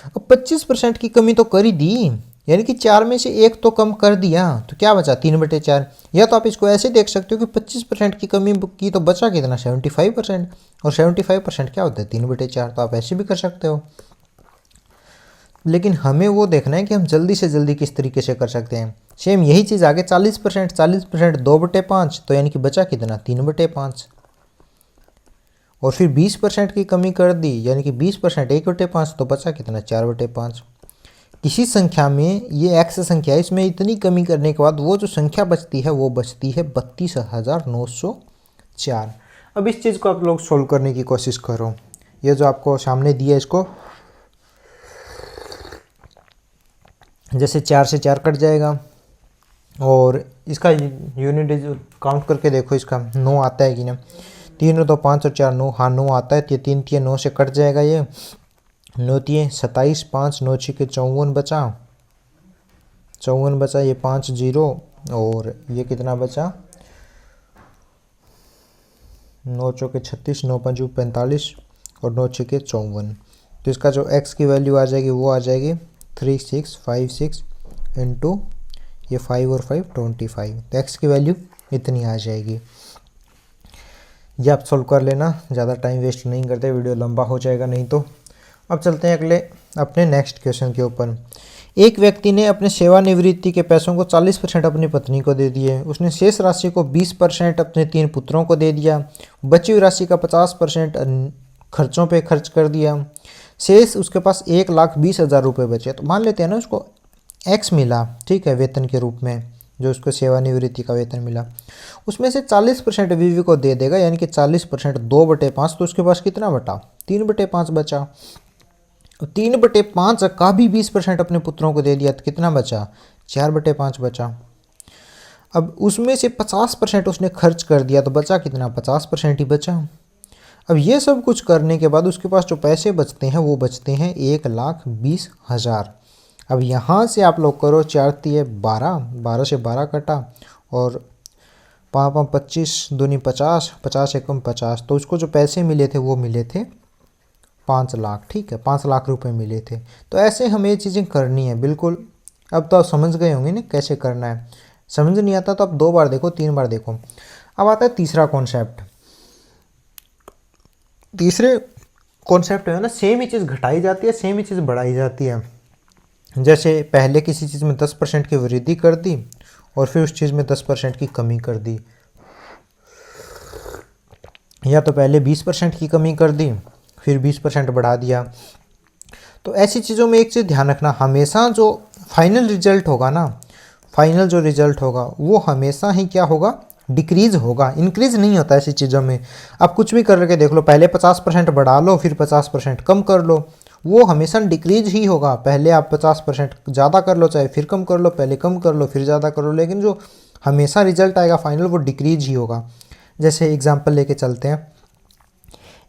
अब 25% की कमी तो कर ही दी, यानी कि 4 में से 1 तो कम कर दिया, तो क्या बचा 3/4। या तो आप इसको ऐसे देख सकते हो कि 25% की कमी की तो बचा कितना 75%, और 75% क्या होता है 3/4। तो आप ऐसे भी कर सकते हो, लेकिन हमें वो देखना है कि हम जल्दी से जल्दी किस तरीके से कर सकते हैं। सेम यही चीज़ आगे 40%, 2/5, तो यानी कि बचा कितना 3/5। और फिर 20% की कमी कर दी, यानी कि 20% 1/5, तो बचा कितना 4/5। किसी संख्या में, ये x संख्या है, इसमें इतनी कमी करने के बाद वो जो संख्या बचती है वो बचती है 32,904। अब इस चीज़ को आप लोग सोल्व करने की कोशिश करो। ये जो आपको सामने दिया है इसको, जैसे 4 से 4 कट जाएगा, और इसका यूनिट काउंट करके देखो, इसका 9 आता है कि ना। 3 और 2 5 और 4 9, हाँ 9 आता है। तो 3 3 9 से कट जाएगा। ये 9 3 27, 5 9 6 54 बचा, 54 बचा। ये 5 0, और ये कितना बचा 9 चौके 36, 9 5 45, और 9 6 54। तो इसका जो x की वैल्यू आ जाएगी वो आ जाएगी 3656 इंटू ये 5 और 5 25। तो x की वैल्यू इतनी आ जाएगी। ये आप सॉल्व कर लेना, ज़्यादा टाइम वेस्ट नहीं करते, वीडियो लंबा हो जाएगा नहीं तो। अब चलते हैं अगले अपने नेक्स्ट क्वेश्चन के ऊपर। एक व्यक्ति ने अपने सेवानिवृत्ति के पैसों को 40% अपनी पत्नी को दे दिए। उसने शेष राशि को 20% अपने 3 पुत्रों को दे दिया। बची हुई राशि का 50% खर्चों पे खर्च कर दिया। शेष उसके पास 1,20,000 रुपये बचे। तो मान लेते हैं ना उसको x मिला, ठीक है, वेतन के रूप में, जो उसको सेवानिवृत्ति का वेतन मिला। उसमें से 40% बीवी को दे देगा, यानी कि 40% 2/5। तो उसके पास कितना बटा 3/5 बचा। 3/5 का भी 20% अपने पुत्रों को दे दिया, तो कितना बचा 4/5 बचा। अब उसमें से 50% उसने खर्च कर दिया, तो बचा कितना 50% ही बचा। अब ये सब कुछ करने के बाद उसके पास जो पैसे बचते हैं वो बचते हैं 1,20,000। अब यहाँ से आप लोग करो 4 3 12, 12 से 12 कटा, और 5 5 25 दूनी 50, 50 एकम 50। तो उसको जो पैसे मिले थे वो मिले थे 5 लाख, ठीक है, 5 लाख रुपए मिले थे। तो ऐसे हमें ये चीज़ें करनी है बिल्कुल। अब तो आप समझ गए होंगे ना कैसे करना है। समझ नहीं आता तो आप 2 बार देखो, 3 बार देखो। अब आता है तीसरा कॉन्सेप्ट। तीसरे कॉन्सेप्ट में ना सेम ही चीज़ घटाई जाती है, सेम ही चीज़ बढ़ाई जाती है। जैसे पहले किसी चीज़ में 10% की वृद्धि कर दी, और फिर उस चीज़ में 10% की कमी कर दी, या तो पहले 20% की कमी कर दी फिर 20% बढ़ा दिया। तो ऐसी चीज़ों में एक चीज़ ध्यान रखना, हमेशा जो फाइनल रिजल्ट होगा ना, फाइनल जो रिजल्ट होगा वो हमेशा ही क्या होगा, डिक्रीज होगा, इंक्रीज नहीं होता ऐसी चीज़ों में। आप कुछ भी करके देख लो, पहले 50% बढ़ा लो फिर 50% कम कर लो, वो हमेशा डिक्रीज ही होगा। पहले आप 50% ज़्यादा कर लो, चाहे फिर कम कर लो, पहले कम कर लो फिर ज़्यादा कर लो, लेकिन जो हमेशा रिजल्ट आएगा फाइनल वो डिक्रीज ही होगा। जैसे एग्जांपल लेके चलते हैं,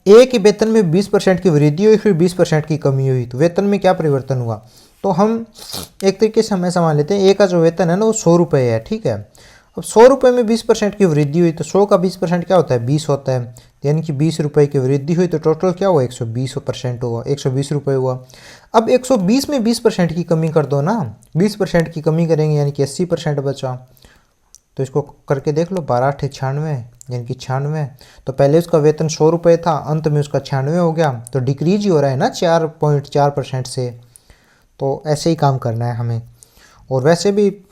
ए के वेतन में 20% की वृद्धि हुई फिर 20% की कमी हुई, तो वेतन में क्या परिवर्तन हुआ। तो हम एक तरीके से हमें मान लेते हैं ए का जो वेतन है ना वो 100 रुपये है, ठीक है। अब 100 रुपये में 20% की वृद्धि हुई तो 100 का 20% क्या होता है, 20 होता है। यानी कि 20 रुपये की वृद्धि हुई तो टोटल क्या हुआ, 120% हुआ, 120 रुपये हुआ। अब 120 में 20% की कमी कर दो ना, 20% की कमी करेंगे यानी कि 80% बचा। तो इसको करके देख लो, 12 × 96 यानी कि 96। तो पहले उसका वेतन 100 रुपये था, अंत में उसका 96 हो गया, तो डिक्रीज ही हो रहा है ना 4.4% से। तो ऐसे ही काम करना है हमें, और वैसे भी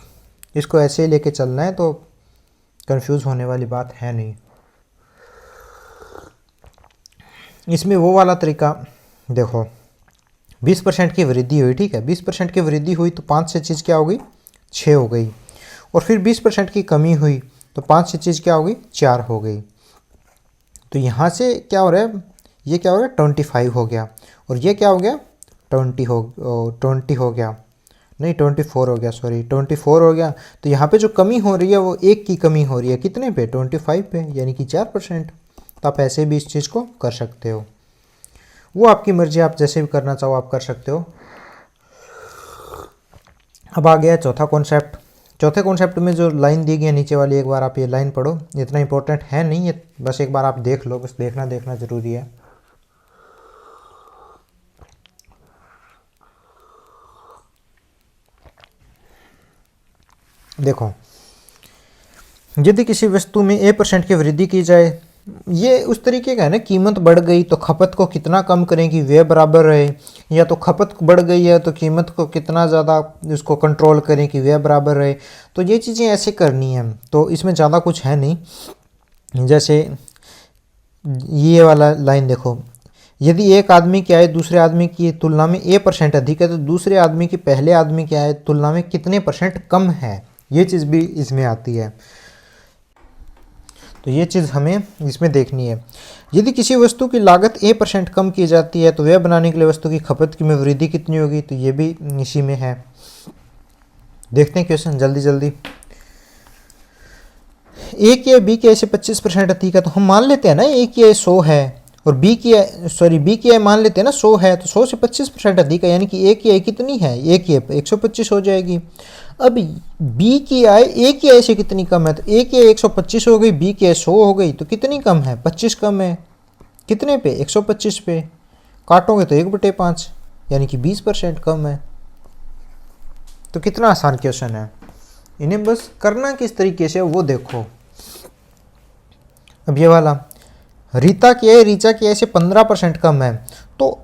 इसको ऐसे ही लेके चलना है, तो कंफ्यूज होने वाली बात है नहीं। इसमें वो वाला तरीका देखो, 20% की वृद्धि हुई, ठीक है, 20% की वृद्धि हुई तो 5 से चीज़ क्या हो गई, 6 हो गई। और फिर 20% की कमी हुई तो 5 से चीज़ क्या हो गई, 4 हो गई। तो यहाँ से क्या हो रहा है, ये क्या हो रहा है, 25 हो गया, और ये क्या हो गया, 20 हो गया, नहीं 24 हो गया, सॉरी 24 हो गया। तो यहाँ पे जो कमी हो रही है वो एक की कमी हो रही है, कितने पे, 25 पे, यानी कि 4%। तो आप ऐसे भी इस चीज़ को कर सकते हो, वो आपकी मर्जी, आप जैसे भी करना चाहो आप कर सकते हो। अब आ गया चौथा कॉन्सेप्ट। चौथे कॉन्सेप्ट में जो लाइन दी गई है नीचे वाली, एक बार आप ये लाइन पढ़ो, इतना इंपॉर्टेंट है नहीं ये, बस एक बार आप देख लो, बस देखना ज़रूरी है। देखो, यदि किसी वस्तु में A% की वृद्धि की जाए, ये उस तरीके का है ना, कीमत बढ़ गई तो खपत को कितना कम करें कि वे बराबर रहे, या तो खपत बढ़ गई है तो कीमत को कितना ज़्यादा उसको कंट्रोल करें कि वे बराबर रहे। तो ये चीज़ें ऐसे करनी है, तो इसमें ज़्यादा कुछ है नहीं। जैसे ये वाला लाइन देखो, यदि एक आदमी की आय दूसरे आदमी की तुलना में A% अधिक है तो दूसरे आदमी की पहले आदमी की आय तुलना में कितने % कम है, ये चीज़ भी इसमें आती है। तो ये चीज़ हमें इसमें देखनी है। यदि किसी वस्तु की लागत A% कम की जाती है तो वह बनाने के लिए वस्तु की खपत की में वृद्धि कितनी होगी, तो ये भी इसी में है। देखते हैं क्वेश्चन जल्दी। A की आय B की आय से 25% अधिक है, तो हम मान लेते हैं ना A की आय 100 है और B की आय मान लेते हैं ना 100 है, तो 100 से 25% अधिक है, यानी कि A की आय कितनी है, A की आय 125 हो जाएगी। अब B की आय A की आय से कितनी कम है, तो A की आय 125 हो गई, B की आय 100 हो गई, तो कितनी कम है, 25 कम है। कितने पे, 125 पे, काटोगे तो 1/5 यानी कि 20% कम है। तो कितना आसान क्वेश्चन है, इन्हें बस करना किस तरीके से वो देखो। अब ये वाला, रीता की आय रीचा की आय से 15% कम है, तो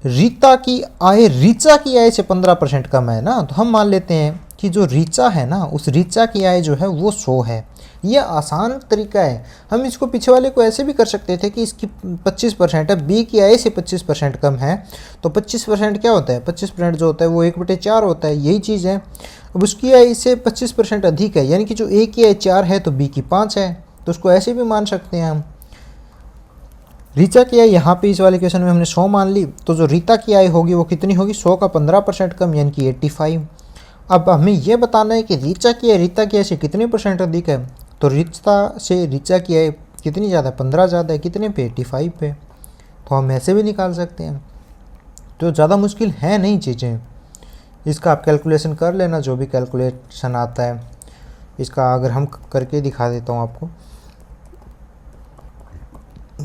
रीता की आय रीचा की आय से 15% कम है ना, तो हम मान लेते हैं कि जो रीचा है ना, उस रीचा की आय जो है वो 100 है। ये आसान तरीका है। हम इसको पीछे वाले को ऐसे भी कर सकते थे कि इसकी 25% है, बी की आय से 25% कम है, तो 25% क्या होता है, 25% जो होता है वो 1/4 होता है, यही चीज़ है। अब उसकी आय से 25% अधिक है, यानी कि जो ए की आय 4 है तो बी की 5 है, तो उसको ऐसे भी मान सकते हैं हम। रीचा की आय यहाँ पे इस वाले क्वेश्चन में हमने 100 मान ली, तो जो रीता की आय होगी वो कितनी होगी, 100 का 15% कम, यानी कि 85। अब हमें ये बताना है कि रीचा की आय रीता की आय से कितने % अधिक है, तो रीता से रीचा की आय कितनी ज़्यादा है, 15 ज़्यादा है, कितने पे, 85 पे। तो हम ऐसे भी निकाल सकते हैं। तो ज़्यादा मुश्किल है नहीं चीज़ें, इसका आप कैलकुलेशन कर लेना, जो भी कैलकुलेशन आता है इसका अगर हम करके दिखा देता हूँ आपको,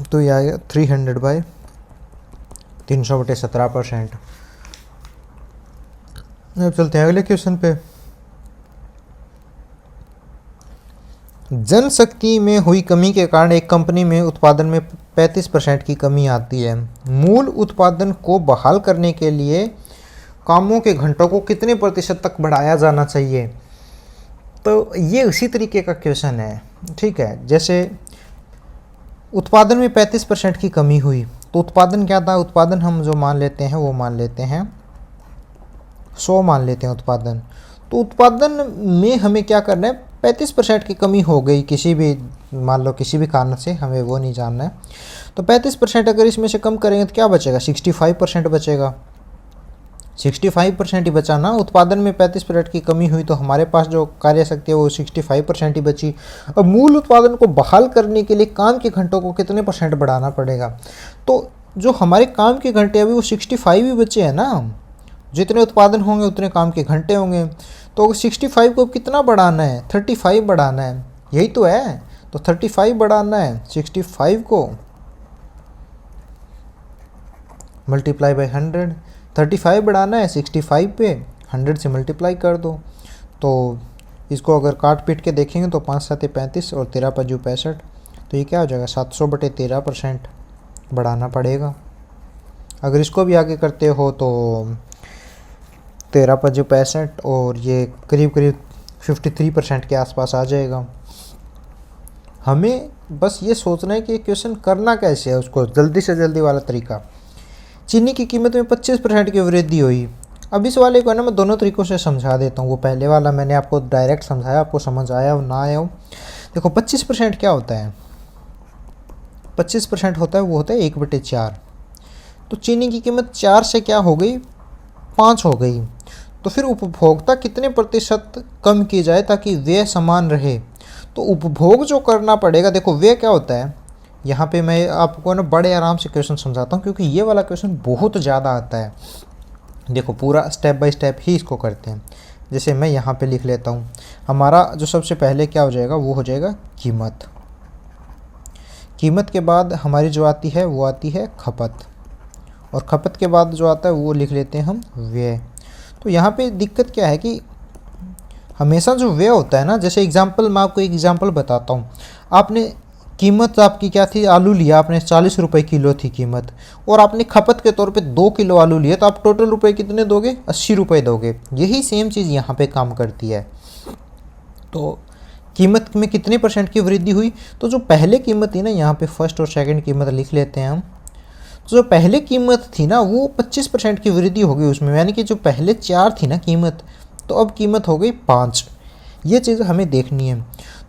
तो ये आएगा 300/300/17%। अब चलते हैं अगले क्वेश्चन पे। जनशक्ति में हुई कमी के कारण एक कंपनी में उत्पादन में 35% की कमी आती है। मूल उत्पादन को बहाल करने के लिए कामों के घंटों को कितने % तक बढ़ाया जाना चाहिए। तो ये उसी तरीके का क्वेश्चन है, ठीक है। जैसे उत्पादन में 35% की कमी हुई, तो उत्पादन क्या था, उत्पादन हम जो मान लेते हैं वो मान लेते हैं 100 मान लेते हैं उत्पादन। तो उत्पादन में हमें क्या करना है, 35% की कमी हो गई किसी भी, मान लो किसी भी कारण से, हमें वो नहीं जानना है। तो 35% अगर इसमें से कम करेंगे तो क्या बचेगा, 65% बचेगा। 65% ही बचा ना, उत्पादन में 35% की कमी हुई तो हमारे पास जो कार्य शक्ति है वो 65% ही बची। अब मूल उत्पादन को बहाल करने के लिए काम के घंटों को कितने % बढ़ाना पड़ेगा, तो जो हमारे काम के घंटे अभी वो 65 ही बचे हैं ना, जितने उत्पादन होंगे उतने काम के घंटे होंगे। तो 65 को कितना बढ़ाना है, 35 बढ़ाना है, यही तो है। तो 35 बढ़ाना है 65 को, मल्टीप्लाई बाई 100। 35 बढ़ाना है 65 पे, 100 से मल्टीप्लाई कर दो। तो इसको अगर काट पीट के देखेंगे तो 5 7 35 और 13 5 65, तो ये क्या हो जाएगा 700/13% बढ़ाना पड़ेगा। अगर इसको भी आगे करते हो तो 13 5 65 और ये करीब करीब 53% के आसपास आ जाएगा। हमें बस ये सोचना है कि क्वेश्चन करना कैसे है, उसको जल्दी से जल्दी वाला तरीका। चीनी की कीमत में 25% की वृद्धि हुई। अब इस वाले को ना मैं दोनों तरीक़ों से समझा देता हूँ। वो पहले वाला मैंने आपको डायरेक्ट समझाया, आपको समझ आया हो ना आया हो। देखो 25% क्या होता है, 25% होता है वो होता है 1/4। तो चीनी की कीमत 4 से क्या हो गई, 5 हो गई। तो फिर उपभोक्ता कितने प्रतिशत कम की जाए ताकि व्यय समान रहे। तो उपभोग जो करना पड़ेगा, देखो व्यय क्या होता है, यहाँ पे मैं आपको ना बड़े आराम से क्वेश्चन समझाता हूँ, क्योंकि ये वाला क्वेश्चन बहुत ज़्यादा आता है। देखो पूरा स्टेप बाय स्टेप ही इसको करते हैं। जैसे मैं यहाँ पे लिख लेता हूँ, हमारा जो सबसे पहले क्या हो जाएगा, वो हो जाएगा कीमत। कीमत के बाद हमारी जो आती है वो आती है खपत, और खपत के बाद जो आता है वो लिख लेते हैं हम व्यय। तो यहाँ पे दिक्कत क्या है कि हमेशा जो व्यय होता है ना, जैसे एग्जांपल मैं आपको एक एग्जांपल बताता हूँ। आपने कीमत आपकी क्या थी, आलू लिया आपने 40 रुपये किलो थी कीमत, और आपने खपत के तौर पे 2 किलो आलू लिए, तो आप टोटल रुपए कितने दोगे, 80 रुपये दोगे। यही सेम चीज़ यहाँ पे काम करती है। तो कीमत में कितने % की वृद्धि हुई, तो जो पहले कीमत थी ना, यहाँ पे फर्स्ट और सेकंड कीमत लिख लेते हैं हम। तो जो पहले कीमत थी ना वो 25% की वृद्धि हो गई उसमें, यानी कि जो पहले 4 थी ना कीमत, तो अब कीमत हो गई 5। ये चीज़ हमें देखनी है।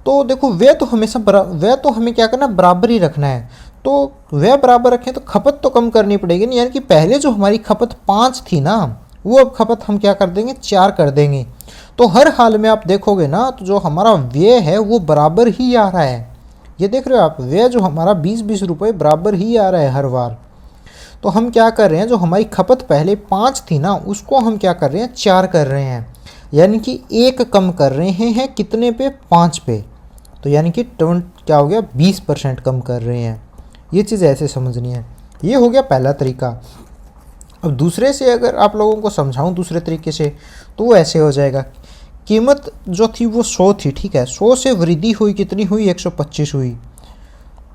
तो देखो व्यय तो हमेशा व्यय तो हमें क्या करना, बराबर ही रखना है। तो व्यय बराबर रखें तो खपत तो कम करनी पड़ेगी नहीं, यानी कि पहले जो हमारी खपत 5 थी ना, वो अब खपत हम क्या कर देंगे, 4 कर देंगे। तो हर हाल में आप देखोगे ना, तो जो हमारा व्यय है वो बराबर ही आ रहा है। ये देख रहे हो आप, व्यय जो हमारा 20-20 रुपये बराबर ही आ रहा है हर बार। तो हम क्या कर रहे हैं, जो हमारी खपत पहले 5 थी ना, उसको हम क्या कर रहे हैं, 4 कर रहे हैं, यानी कि 1 कम कर रहे हैं कितने पे, 5 पे। तो यानी कि क्या हो गया, 20% कम कर रहे हैं। ये चीज़ ऐसे समझनी है। ये हो गया पहला तरीका। अब दूसरे से अगर आप लोगों को समझाऊं दूसरे तरीके से, तो वो ऐसे हो जाएगा। कीमत जो थी वो 100 थी, ठीक है, 100 से वृद्धि हुई, कितनी हुई, 125 हुई।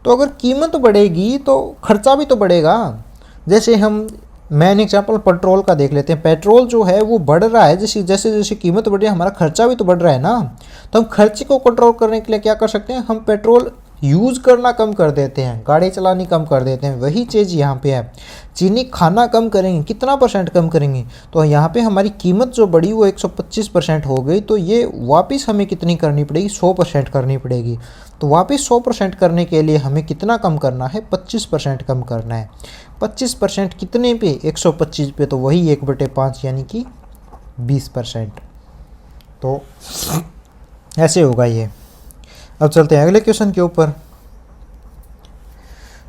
तो अगर कीमत बढ़ेगी तो खर्चा भी तो बढ़ेगा। जैसे हम मेन एग्जाम्पल पेट्रोल का देख लेते हैं। पेट्रोल जो है वो बढ़ रहा है, जैसे जैसे जैसे कीमत बढ़ रही है, हमारा खर्चा भी तो बढ़ रहा है ना। तो हम खर्चे को कंट्रोल करने के लिए क्या कर सकते हैं, हम पेट्रोल यूज़ करना कम कर देते हैं, गाड़ी चलानी कम कर देते हैं। वही चीज़ यहाँ पे है। चीनी खाना कम करेंगे, कितना % कम करेंगे, तो यहाँ पे हमारी कीमत जो बढ़ी वो 125% हो गई। तो ये वापस हमें कितनी करनी पड़ेगी, 100% करनी पड़ेगी। तो वापस 100% करने के लिए हमें कितना कम करना है, 25% कम करना है। 25% कितने पे, 125 पे, तो वही 1/5 यानी कि 20%। तो ऐसे होगा ये। अब चलते हैं अगले क्वेश्चन के ऊपर।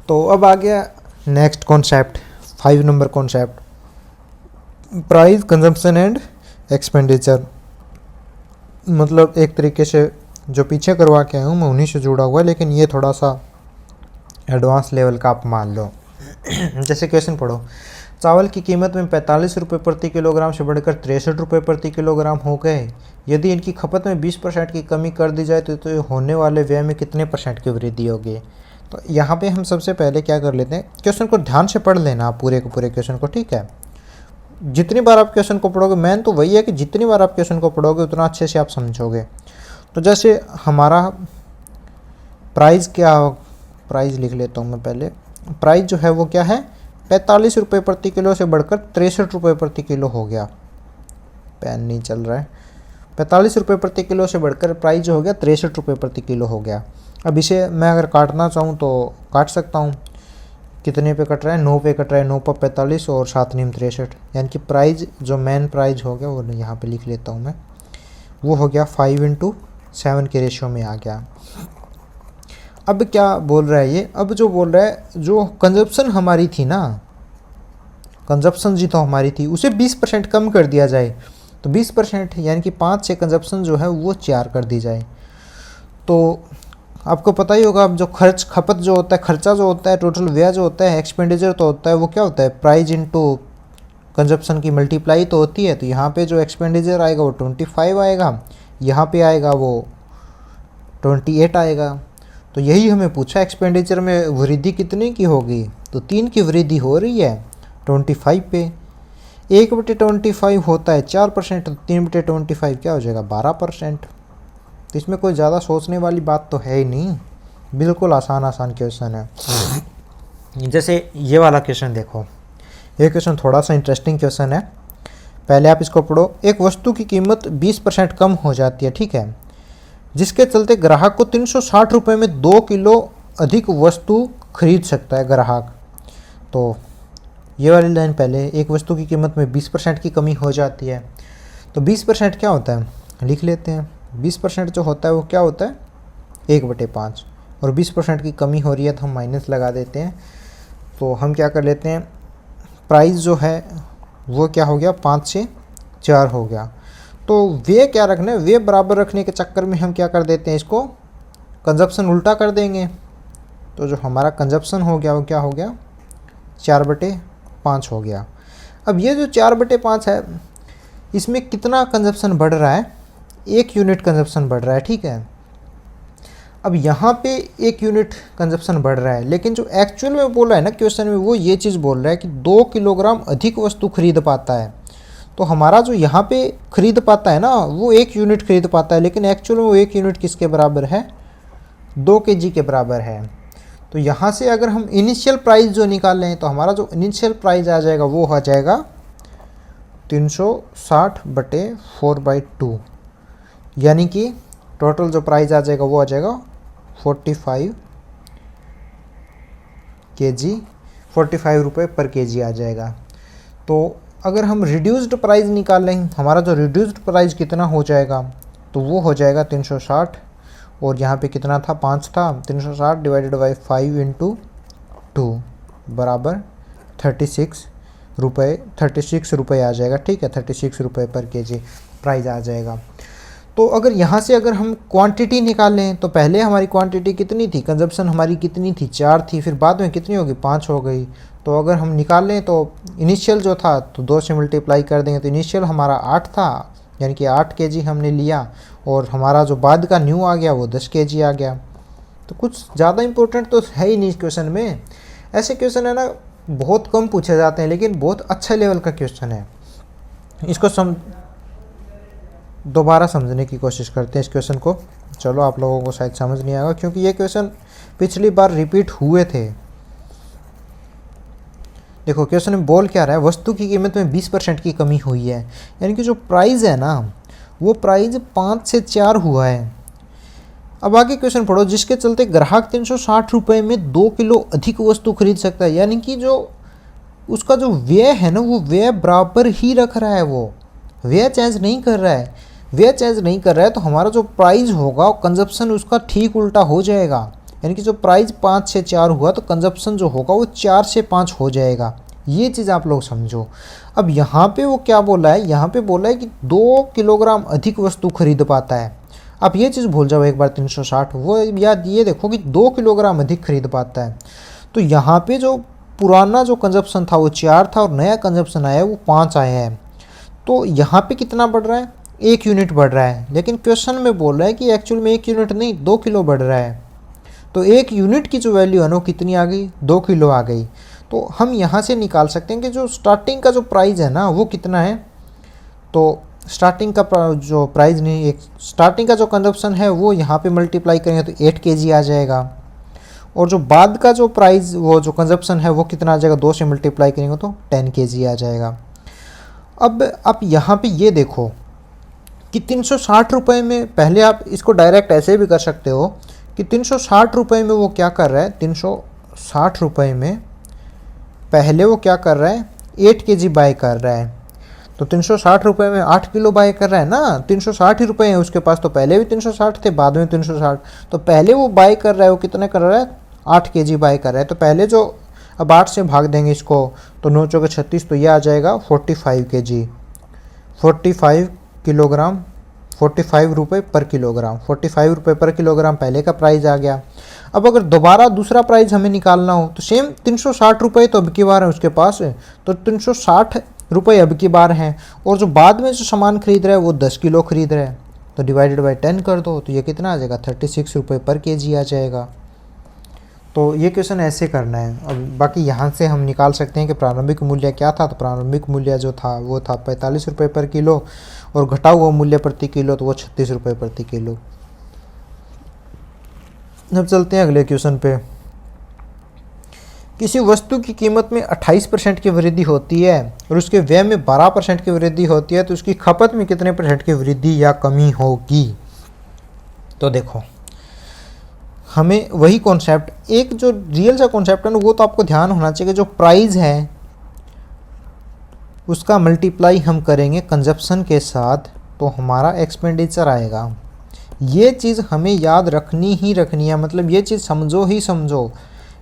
तो अब आ गया next concept, 5 number concept, price, consumption and expenditure. मतलब एक तरीके से जो पीछे करवा के आया हूँ मैं उन्हीं से जुड़ा हुआ है, लेकिन ये थोड़ा सा एडवांस लेवल का आप मान लो। जैसे क्वेश्चन पढ़ो, चावल की कीमत में 45 रुपये प्रति किलोग्राम से बढ़कर 63 रुपये प्रति किलोग्राम हो गए। यदि इनकी खपत में 20% की कमी कर दी जाए तो होने वाले व्यय में कितने % की वृद्धि होगी। तो यहाँ पे हम सबसे पहले क्या कर लेते हैं, क्वेश्चन को ध्यान से पढ़ लेना आप पूरे के पूरे क्वेश्चन को, ठीक है। जितनी बार आप क्वेश्चन को पढ़ोगे, मेन तो वही है कि जितनी बार आप क्वेश्चन को पढ़ोगे उतना अच्छे से आप समझोगे। तो जैसे हमारा प्राइस प्राइस लिख लेता हूँ मैं पहले। प्राइस जो है वो क्या है, 45 रुपये प्रति किलो से बढ़कर 63 रुपये प्रति किलो हो गया। पेन नहीं चल रहा है। 45 रुपये प्रति किलो से बढ़कर प्राइस जो हो गया 63 रुपये प्रति किलो हो गया। अब इसे मैं अगर काटना चाहूँ तो काट सकता हूँ। कितने पे कट रहा है, 9 पे कट रहा है। 9 पर 45 और 7 नीम 63, यानी कि प्राइस जो मेन प्राइस हो गया वो यहाँ पे लिख लेता हूँ मैं, वो हो गया 5:7 के रेशियो में आ गया। अब क्या बोल रहा है ये, अब जो बोल रहा है जो कंजप्शन हमारी थी ना, कंजप्शन जी तो हमारी थी, उसे 20% कम कर दिया जाए। तो 20% यानी कि 5 से कंजप्शन जो है वो 4 कर दी जाए। तो आपको पता ही होगा, अब जो खपत जो होता है, खर्चा जो होता है, टोटल व्यय जो होता है, एक्सपेंडिचर तो होता है, वो क्या होता है, प्राइस इनटू कंजप्शन की मल्टीप्लाई तो होती है। तो यहाँ पे जो एक्सपेंडिचर आएगा वो 25 आएगा, यहाँ पे आएगा वो 28 आएगा। तो यही हमें पूछा, एक्सपेंडिचर में वृद्धि कितने की होगी, तो 3 की वृद्धि हो रही है 25 पे। 1/25 होता है 4%, तो 3/25 क्या हो जाएगा 12%। तो इसमें कोई ज़्यादा सोचने वाली बात तो है ही नहीं, बिल्कुल आसान क्वेश्चन है। जैसे ये वाला क्वेश्चन देखो, ये क्वेश्चन थोड़ा सा इंटरेस्टिंग क्वेश्चन है, पहले आप इसको पढ़ो। एक वस्तु की कीमत 20% कम हो जाती है, ठीक है, जिसके चलते ग्राहक को 360 रुपये में 2 किलो अधिक वस्तु खरीद सकता है ग्राहक। तो ये वाली लाइन पहले, एक वस्तु की कीमत में 20% की कमी हो जाती है। तो 20% क्या होता है, लिख लेते हैं। 20% जो होता है वो क्या होता है 1/5, और 20% की कमी हो रही है तो हम माइनस लगा देते हैं। तो हम क्या कर लेते हैं, प्राइस जो है वो क्या हो गया 5 से 4 हो गया। तो वे क्या रखना है, वे बराबर रखने के चक्कर में हम क्या कर देते हैं, इसको कंजप्शन उल्टा कर देंगे। तो जो हमारा कंजप्शन हो गया वो क्या हो गया 4/5 हो गया। अब ये जो 4/5 है, इसमें कितना कंजप्शन बढ़ रहा है, 1 यूनिट कंजप्शन बढ़ रहा है, ठीक है। अब यहाँ पे 1 यूनिट कंजप्शन बढ़ रहा है, लेकिन जो एक्चुअल में बोला है ना क्वेश्चन में, वो ये चीज़ बोल रहा है कि 2 किलोग्राम अधिक वस्तु खरीद पाता है। तो हमारा जो यहाँ पे खरीद पाता है ना, वो 1 यूनिट खरीद पाता है, लेकिन एक्चुअल में वो 1 यूनिट किसके बराबर है, 2 kg के बराबर है। तो यहाँ से अगर हम इनिशियल प्राइस जो निकाल लें, तो हमारा जो इनिशियल प्राइस आ जाएगा वो हो जाएगा 360/4/2, यानी कि टोटल जो प्राइस आ जाएगा वो आ जाएगा 45 kg, 45 रुपये पर kg आ जाएगा। तो अगर हम रिड्यूस्ड प्राइस निकाल लें, हमारा जो रिड्यूस्ड प्राइस कितना हो जाएगा, तो वो हो जाएगा 360, और यहाँ पे कितना था 5 था, 360 डिवाइडेड बाई 5 × 2 बराबर 36 रुपये आ जाएगा, ठीक है, 36 रुपये पर kg प्राइस आ जाएगा। तो अगर यहाँ से अगर हम क्वांटिटी निकाल लें, तो पहले हमारी क्वांटिटी कितनी थी, कंजप्शन हमारी कितनी थी 4 थी, फिर बाद में कितनी होगी 5 हो गई। तो अगर हम निकाल लें तो इनिशियल जो था तो 2 से मल्टीप्लाई कर देंगे, तो इनिशियल हमारा 8 था, यानी कि 8 kg हमने लिया, और हमारा जो बाद का न्यू आ गया वो 10 kg आ गया। तो कुछ ज़्यादा इंपॉर्टेंट तो है ही नहीं इस क्वेश्चन में। ऐसे क्वेश्चन है ना बहुत कम पूछे जाते हैं, लेकिन बहुत अच्छा लेवल का क्वेश्चन है। इसको दोबारा समझने की कोशिश करते हैं इस क्वेश्चन को। चलो, आप लोगों को शायद समझ नहीं आएगा, क्योंकि ये क्वेश्चन पिछली बार रिपीट हुए थे। देखो क्वेश्चन में बोल क्या रहा है, वस्तु की कीमत में 20% की कमी हुई है, यानी कि जो प्राइस है ना वो प्राइस 5 से 4 हुआ है। अब आगे क्वेश्चन पढ़ो, जिसके चलते ग्राहक 360 रुपये में 2 किलो अधिक वस्तु खरीद सकता है, यानी कि जो उसका जो व्यय है ना वो व्यय बराबर ही रख रहा है, वो व्यय चेंज नहीं कर रहा है। व्यय चेंज नहीं कर रहा है तो हमारा जो प्राइस होगा कंजप्शन उसका ठीक उल्टा हो जाएगा, यानी कि जो प्राइस 5 से 4 हुआ तो कंजप्शन जो होगा वो 4 से 5 हो जाएगा। ये चीज़ आप लोग समझो। अब यहाँ पे वो क्या बोला है, यहाँ पे बोला है कि 2 किलोग्राम अधिक वस्तु खरीद पाता है। आप ये चीज़ भूल जाओ एक बार 360, वो याद ये देखो कि 2 किलोग्राम अधिक खरीद पाता है। तो यहाँ पे जो पुराना जो कंजप्शन था वो 4 था, और नया कंजप्शन आया है वो 5 आया है। तो यहाँ पे कितना बढ़ रहा है, 1 यूनिट बढ़ रहा है, लेकिन क्वेश्चन में बोल रहा है कि एक्चुअल में 1 यूनिट नहीं 2 किलो बढ़ रहा है। तो 1 यूनिट की जो वैल्यू है ना वो कितनी आ गई, 2 किलो आ गई। तो हम यहाँ से निकाल सकते हैं कि जो स्टार्टिंग का जो प्राइस है ना वो कितना है। तो स्टार्टिंग का जो प्राइस नहीं, एक स्टार्टिंग का जो कंजप्शन है वो यहाँ पे मल्टीप्लाई करेंगे तो 8 kg आ जाएगा, और जो बाद का जो प्राइस वो जो कंजप्शन है वो कितना आ जाएगा, 2 से मल्टीप्लाई करेंगे तो 10 kg आ जाएगा। अब आप यहाँ पे ये देखो कि 360 रुपये में, पहले आप इसको डायरेक्ट ऐसे भी कर सकते हो कि 360 रुपये में वो क्या कर रहा है, 360 रुपये में पहले वो क्या कर रहा है 8 kg बाय कर रहा है। तो 360 रुपये में 8 किलो बाय कर रहा है ना, 360 ही रुपये हैं उसके पास, तो पहले भी 360 थे बाद में 360, तो पहले वो बाय कर रहा है वो कितने कर रहा है 8 kg बाय कर रहा है। तो पहले जो, अब 8 से भाग देंगे इसको तो 9 × 36, तो ये आ जाएगा 45 kg। 45 किलोग्राम, 45 रुपये पर किलोग्राम, 45 रुपये पर किलोग्राम पहले का प्राइस आ गया। अब अगर दोबारा दूसरा प्राइस हमें निकालना हो तो सेम 360 रुपये तो अब की बार है उसके पास, तो 360 रुपये अब की बार हैं, और जो बाद में जो सामान खरीद रहा है वो 10 किलो खरीद रहा है, तो डिवाइडेड बाई 10 कर दो, तो ये कितना आ जाएगा, 36 रुपये पर केजी आ जाएगा। तो ये क्वेश्चन ऐसे करना है। अब बाकी यहाँ से हम निकाल सकते हैं कि प्रारंभिक मूल्य क्या था, तो प्रारंभिक मूल्य जो था वो था 45 रुपये पर किलो, और घटा हुआ मूल्य प्रति किलो तो वो 36 रुपये प्रति किलो। अब चलते हैं अगले क्वेश्चन पे। किसी वस्तु की कीमत में 28% की वृद्धि होती है और उसके व्यय में 12% की वृद्धि होती है, तो उसकी खपत में कितने % की वृद्धि या कमी होगी। तो देखो, हमें वही कॉन्सेप्ट, एक जो रियल सा कॉन्सेप्ट है ना, वो तो आपको ध्यान होना चाहिए कि जो प्राइस है उसका मल्टीप्लाई हम करेंगे कंजप्शन के साथ, तो हमारा एक्सपेंडिचर आएगा। ये चीज़ हमें याद रखनी ही रखनी है, मतलब ये चीज़ समझो ही समझो।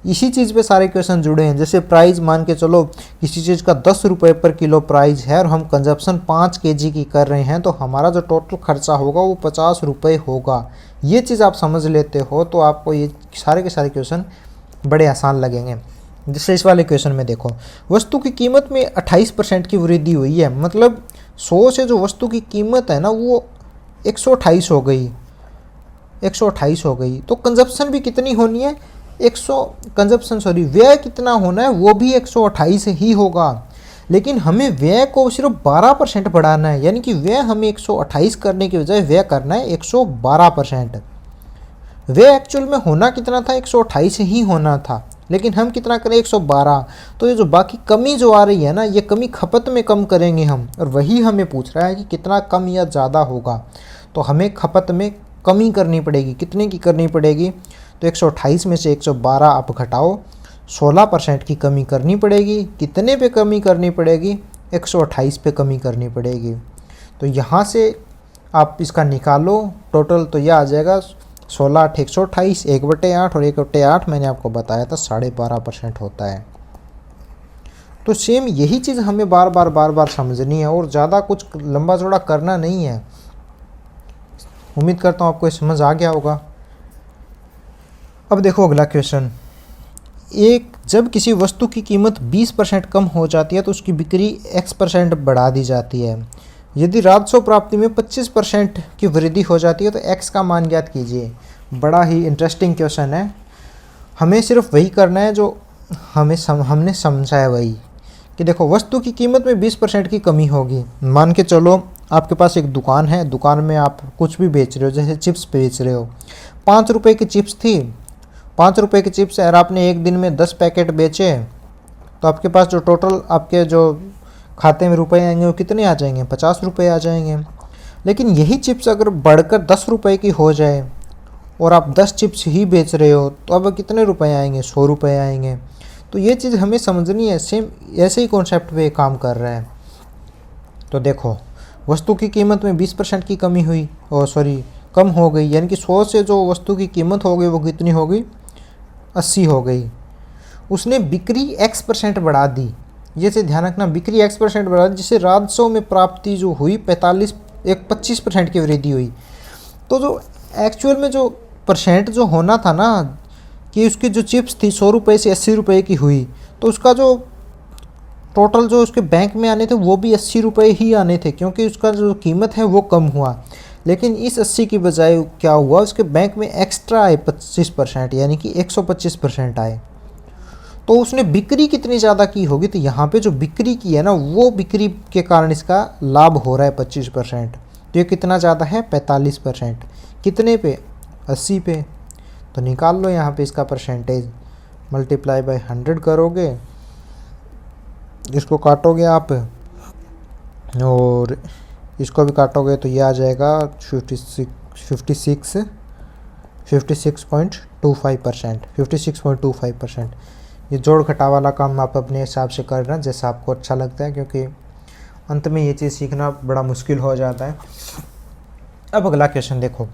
इसी चीज़ पे सारे क्वेश्चन जुड़े हैं। जैसे प्राइस मान के चलो किसी चीज़ का 10 रुपये पर किलो प्राइस है और हम कंजप्शन 5 केजी की कर रहे हैं, तो हमारा जो टोटल खर्चा होगा वो 50 रुपये होगा। ये चीज़ आप समझ लेते हो तो आपको ये सारे के सारे क्वेश्चन बड़े आसान लगेंगे। जैसे इस वाले क्वेश्चन में देखो, वस्तु की कीमत में 28% की वृद्धि हुई है, मतलब 100 से जो वस्तु की कीमत है ना वो 128 हो गई, 128 हो गई। तो कंजप्शन भी कितनी होनी है, व्यय कितना होना है वो भी 128 ही होगा। लेकिन हमें व्यय को सिर्फ 12% बढ़ाना है, यानी कि व्यय हमें 128 करने के बजाय व्यय करना है 112%। व्यय एक्चुअल में होना कितना था, 128 ही होना था, लेकिन हम कितना करें, 112। तो ये जो बाकी कमी जो आ रही है ना, ये कमी खपत में कम करेंगे हम, और वही हमें पूछ रहा है कि कितना कम या ज़्यादा होगा। तो हमें खपत में कमी करनी पड़ेगी, कितने की करनी पड़ेगी, तो 128 में से 112 आप घटाओ, 16% की कमी करनी पड़ेगी। कितने पे कमी करनी पड़ेगी, 128 पे कमी करनी पड़ेगी। तो यहाँ से आप इसका निकालो टोटल, तो यह आ जाएगा 16 8 128, 1/8, और 1/8 मैंने आपको बताया था 12.5% होता है। तो सेम यही चीज़ हमें बार बार समझनी है, और ज़्यादा कुछ लंबा चौड़ा करना नहीं है। उम्मीद करता हूँ आपको समझ आ गया होगा। अब देखो अगला क्वेश्चन, जब किसी वस्तु की कीमत 20% कम हो जाती है तो उसकी बिक्री X% बढ़ा दी जाती है। यदि राजस्व प्राप्ति में 25% की वृद्धि हो जाती है तो X का मान ज्ञात कीजिए। बड़ा ही इंटरेस्टिंग क्वेश्चन है। हमें सिर्फ वही करना है जो हमने समझा है, वही कि देखो वस्तु की कीमत में 20% की कमी होगी। मान के चलो आपके पास एक दुकान है, दुकान में आप कुछ भी बेच रहे हो, जैसे चिप्स बेच रहे हो। 5 रुपये की चिप्स थी, 5 रुपये की चिप्स अगर आपने एक दिन में 10 पैकेट बेचे तो आपके पास जो टोटल आपके जो खाते में रुपए आएंगे वो कितने आ जाएंगे, 50 रुपये आ जाएंगे। लेकिन यही चिप्स अगर बढ़कर 10 रुपये की हो जाए और आप 10 चिप्स ही बेच रहे हो तो अब कितने रुपए आएंगे, 100 रुपये आएंगे। तो ये चीज़ हमें समझनी है। सेम ऐसे ही कॉन्सेप्ट पे काम कर रहा है। तो देखो वस्तु की कीमत में 20% की कमी हुई, कम हो गई, यानी कि 100 से जो वस्तु की कीमत हो गई वो कितनी हो गई, 80 हो गई। उसने बिक्री X% बढ़ा दी। ये से ध्यान रखना, बिक्री X% बढ़ा दी, जिससे राजस्व में प्राप्ति जो हुई 25% की वृद्धि हुई। तो जो एक्चुअल में जो परसेंट जो होना था ना, कि उसकी जो चिप्स थी 100 रुपये से 80 रुपये की हुई, तो उसका जो टोटल जो उसके बैंक में आने थे वो भी 80 रुपये ही आने थे, क्योंकि उसका जो कीमत है वो कम हुआ। लेकिन इस 80 की बजाय क्या हुआ, उसके बैंक में एक्स्ट्रा आए 25%, यानी कि 125% आए। तो उसने बिक्री कितनी ज़्यादा की होगी, तो यहाँ पे जो बिक्री की है ना, वो बिक्री के कारण इसका लाभ हो रहा है 25%। तो ये कितना ज़्यादा है, 45%। कितने पे, 80 पे। तो निकाल लो यहाँ पे इसका परसेंटेज, मल्टीप्लाई बाय 100 करोगे, इसको काटोगे आप और इसको भी काटोगे तो ये आ जाएगा 56.25%। ये जोड़ घटा वाला काम आप अपने हिसाब से करना जैसा आपको अच्छा लगता है, क्योंकि अंत में ये चीज़ सीखना बड़ा मुश्किल हो जाता है। अब अगला क्वेश्चन देखो,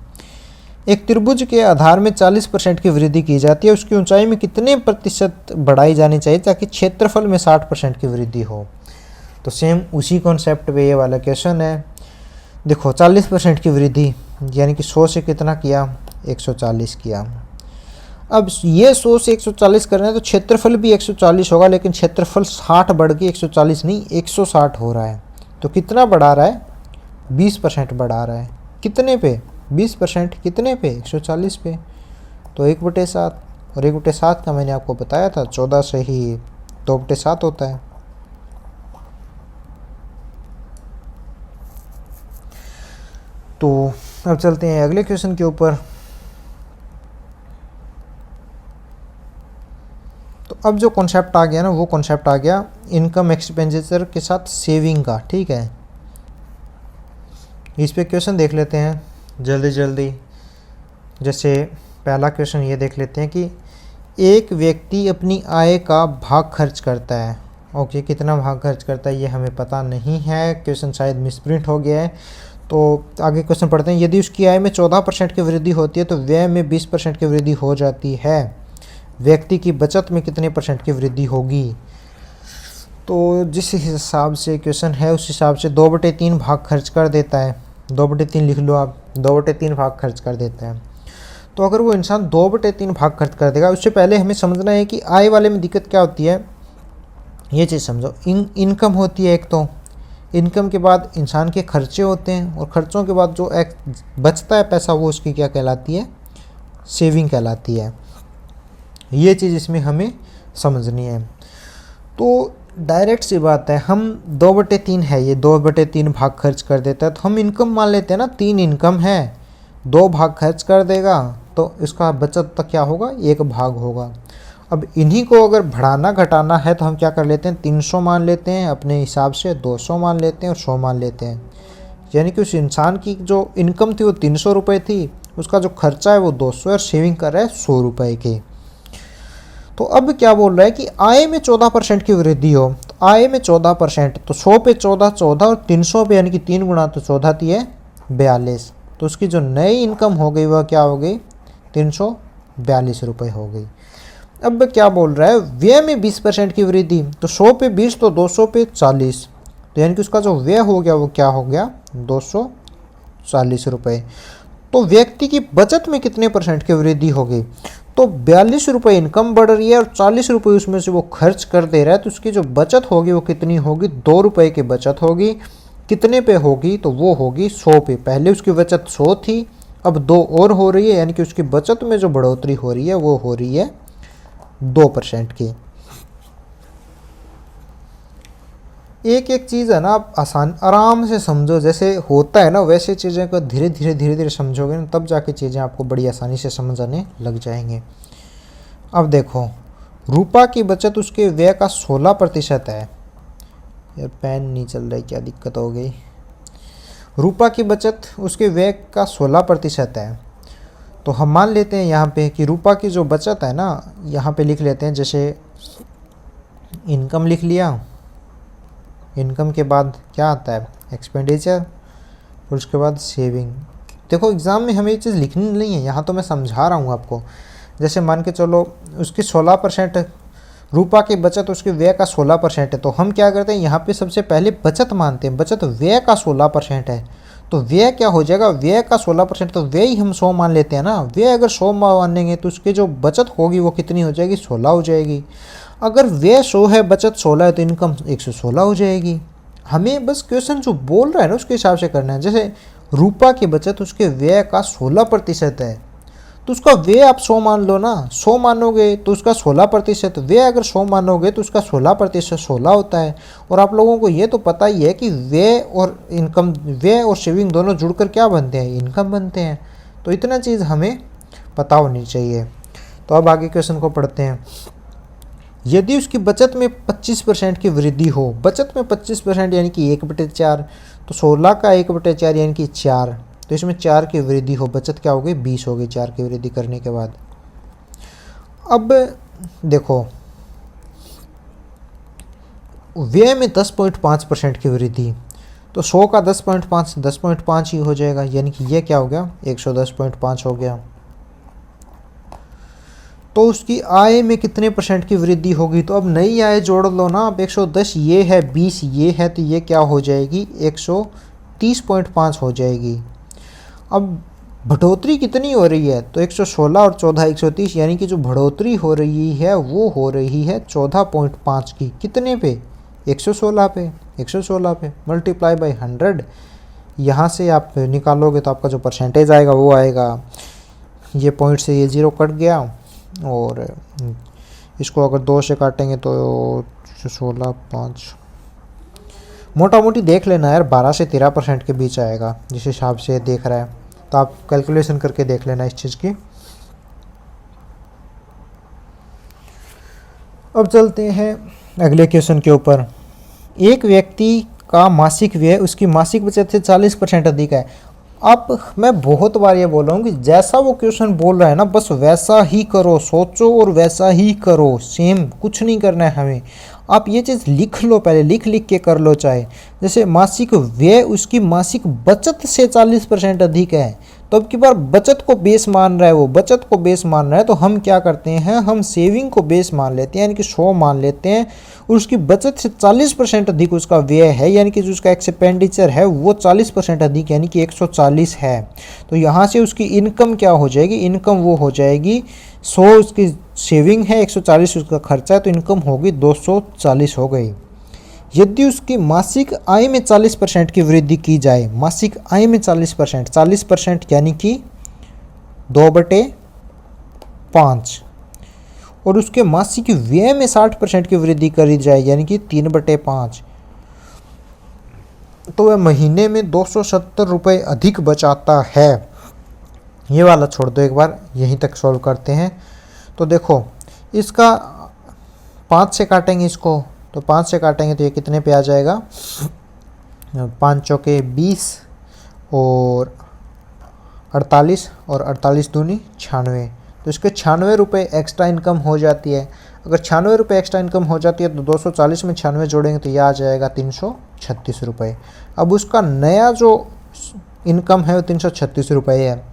एक त्रिभुज के आधार में 40% की वृद्धि की जाती है, उसकी ऊंचाई में कितने प्रतिशत बढ़ाई जानी चाहिए ताकि क्षेत्रफल में 60% की वृद्धि हो। तो सेम उसी कॉन्सेप्ट पे ये वाला क्वेश्चन है। देखो 40% की वृद्धि यानी कि 100 से कितना किया, 140 किया। अब ये 100 से 140 कर रहे हैं तो क्षेत्रफल भी 140 होगा, लेकिन क्षेत्रफल 60 बढ़ के 140 नहीं 160 हो रहा है। तो कितना बढ़ा रहा है, 20% बढ़ा रहा है। कितने पे, 20%। कितने पे, 140 पे। तो 1/7, और 1/7 का मैंने आपको बताया था 14 से ही 2/7 होता है। तो अब चलते हैं अगले क्वेश्चन के ऊपर। तो अब जो कॉन्सेप्ट आ गया ना, वो कॉन्सेप्ट आ गया इनकम एक्सपेंडिचर के साथ सेविंग का। ठीक है, इस पे क्वेश्चन देख लेते हैं जल्दी जल्दी। जैसे पहला क्वेश्चन ये देख लेते हैं कि एक व्यक्ति अपनी आय का भाग खर्च करता है। ओके, कितना भाग खर्च करता है ये हमें पता नहीं है, क्वेश्चन शायद मिसप्रिंट हो गया है। तो आगे क्वेश्चन पढ़ते हैं। यदि उसकी आय में 14% की वृद्धि होती है तो व्यय में 20% की वृद्धि हो जाती है। व्यक्ति की बचत में कितने % की वृद्धि होगी। तो जिस हिसाब से क्वेश्चन है उस हिसाब से 2/3 भाग खर्च कर देता है। 2/3 लिख लो आप, 2/3 भाग खर्च कर देता है। तो अगर वो इंसान 2/3 भाग खर्च कर देगा, उससे पहले हमें समझना है कि आय वाले में दिक्कत क्या होती है। ये चीज़ समझो, इनकम होती है एक, तो इनकम के बाद इंसान के खर्चे होते हैं, और खर्चों के बाद जो एक बचता है पैसा, वो उसकी क्या कहलाती है, सेविंग कहलाती है। ये चीज़ इसमें हमें समझनी है। तो डायरेक्ट सी बात है, हम 2/3 है, ये 2/3 भाग खर्च कर देता है, तो हम इनकम मान लेते हैं ना, 3 इनकम है, 2 भाग खर्च कर देगा तो इसका बचत तक क्या होगा, 1 भाग होगा। अब इन्हीं को अगर बढ़ाना घटाना है तो हम क्या कर लेते हैं, 300 मान लेते हैं अपने हिसाब से, 200 मान लेते हैं और 100 मान लेते हैं। यानी कि उस इंसान की जो इनकम थी वो 300 रुपये थी, उसका जो खर्चा है वो 200 और सेविंग कर रहा है 100 रुपये के। तो अब क्या बोल रहा है कि आय में 14% की वृद्धि हो। तो आय में 14%, तो 100 पे 14 14 और 300 पे यानी कि 3 गुना, तो 14 थी है 42। तो उसकी जो नई इनकम हो गई वह क्या हो गई, 342 रुपये हो गई। अब क्या बोल रहा है, व्यय में 20% की वृद्धि। तो 100 पे 20 तो 200 पे 40, तो यानी कि उसका जो व्यय हो गया वो क्या हो गया, 240 रुपये। तो व्यक्ति की बचत में कितने % की वृद्धि होगी, तो 42 रुपये इनकम बढ़ रही है और 40 रुपये उसमें से वो खर्च कर दे रहा है, तो उसकी जो बचत होगी वो कितनी होगी, 2 रुपये की बचत होगी। कितने पे होगी, तो वो होगी 100 पे। पहले उसकी बचत 100 थी, अब 2 और हो रही है, यानी कि उसकी बचत में जो बढ़ोतरी हो रही है वो हो रही है 2% की। एक एक चीज़ है ना, आप आराम से समझो, जैसे होता है ना वैसे चीज़ें को धीरे धीरे समझोगे ना, तब जाके चीज़ें आपको बड़ी आसानी से समझ आने लग जाएंगे। अब देखो, रूपा की बचत उसके व्यय का 16% है। यार पेन नहीं चल रहा है, क्या दिक्कत हो गई। रूपा की बचत उसके व्यय का 16% है। तो हम मान लेते हैं यहाँ पे कि रूपा की जो बचत है ना, यहाँ पे लिख लेते हैं, जैसे इनकम लिख लिया, इनकम के बाद क्या आता है, एक्सपेंडिचर, और उसके बाद सेविंग। देखो एग्ज़ाम में हमें ये चीज़ लिखनी नहीं है, यहाँ तो मैं समझा रहा हूँ आपको। जैसे मान के चलो उसकी 16%, रूपा की बचत उसके व्यय का 16% है, तो हम क्या करते हैं, यहाँ पे सबसे पहले बचत मानते हैं। बचत व्यय का 16% है, तो व्यय क्या हो जाएगा, व्यय का 16%, तो व्यय ही हम 100 मान लेते हैं ना। व्यय अगर 100 मानेंगे तो उसकी जो बचत होगी वो कितनी हो जाएगी, 16 हो जाएगी। अगर व्यय 100 है, बचत 16 है, तो इनकम 116 हो जाएगी। हमें बस क्वेश्चन जो बोल रहा है ना उसके हिसाब से करना है। जैसे रूपा की बचत उसके व्यय का 16% है, तो उसका व्यय आप 100 मान लो ना। 100 मानोगे तो उसका 16%, व्यय अगर 100 मानोगे तो उसका 16% 16 होता है। और आप लोगों को ये तो पता ही है कि व्यय और इनकम, व्यय और सेविंग दोनों जुड़कर क्या बनते हैं, इनकम बनते हैं। तो इतना चीज़ हमें पता होनी चाहिए। तो अब आगे क्वेश्चन को पढ़ते हैं। यदि उसकी बचत में 25% की वृद्धि हो, बचत में 25% यानी कि 1/4, तो 16 का 1/4 यानी कि 4, तो इसमें 4 की वृद्धि हो, बचत क्या हो गई, 20 हो गई 4 की वृद्धि करने के बाद। अब देखो व्यय में 10.5% की वृद्धि, तो 100 का 10.5 10.5 ही हो जाएगा, यानी कि ये क्या हो गया, 110.5 हो गया। तो उसकी आय में कितने परसेंट की वृद्धि होगी। तो अब नई आय जोड़ लो ना। अब 110 ये है, 20 ये है, तो ये क्या हो जाएगी 130.5 हो जाएगी। अब बढ़ोतरी कितनी हो रही है, तो 116 और 14 130, यानी कि जो बढ़ोतरी हो रही है वो हो रही है 14.5 की। कितने पे, 116 पे। 116 पे मल्टीप्लाई बाई 100, यहाँ से आप निकालोगे तो आपका जो परसेंटेज आएगा वो आएगा, ये पॉइंट से ये 0 कट गया, और इसको अगर 2 से काटेंगे तो 16 5, मोटा मोटी देख लेना यार, 12 से 13% के बीच आएगा जिस हिसाब से देख रहा है। तो आप कैलकुलेशन करके देख लेना इस चीज़ की। अब चलते हैं अगले क्वेश्चन के ऊपर। एक व्यक्ति का मासिक व्यय उसकी मासिक बचत से 40% अधिक है। अब मैं बहुत बार ये बोल रहा हूँ कि जैसा वो क्वेश्चन बोल रहा है ना, बस वैसा ही करो, सोचो और वैसा ही करो, सेम, कुछ नहीं करना है हमें। आप ये चीज़ लिख लो, पहले लिख लिख के कर लो। चाहे जैसे मासिक व्यय उसकी मासिक बचत से 40% अधिक है, तो अब की बार बचत को बेस मान रहा है, वो बचत को बेस मान रहा है, तो हम क्या करते हैं, हम सेविंग को बेस मान लेते हैं, यानी कि 100 मान लेते हैं, और उसकी बचत से 40% अधिक उसका व्यय है, यानी कि जो उसका एक्सपेंडिचर है वो 40% अधिक, यानी कि 140 है। तो यहाँ से उसकी इनकम क्या हो जाएगी, इनकम वो हो जाएगी 100 उसकी सेविंग है, 140 उसका खर्चा है, तो इनकम होगी 240 हो गई। यदि उसकी मासिक आय में 40% की वृद्धि की जाए, मासिक आय में 40% यानी कि 2/5, और उसके मासिक व्यय में 60% की वृद्धि करी जाए, यानी कि 3/5, तो वह महीने में 270 रुपये अधिक बचाता है। ये वाला छोड़ दो, एक बार यहीं तक सॉल्व करते हैं। तो देखो इसका 5 से काटेंगे इसको, तो 5 से काटेंगे तो ये कितने पे आ जाएगा, 5 चौके 20 और 48, और 48 दूनी 96, तो इसके 96 रुपये एक्स्ट्रा इनकम हो जाती है। अगर 96 रुपये एक्स्ट्रा इनकम हो जाती है तो 240 में 96 जोड़ेंगे तो यह आ जाएगा 336 रुपये। अब उसका नया जो इनकम है वो 336 रुपये है।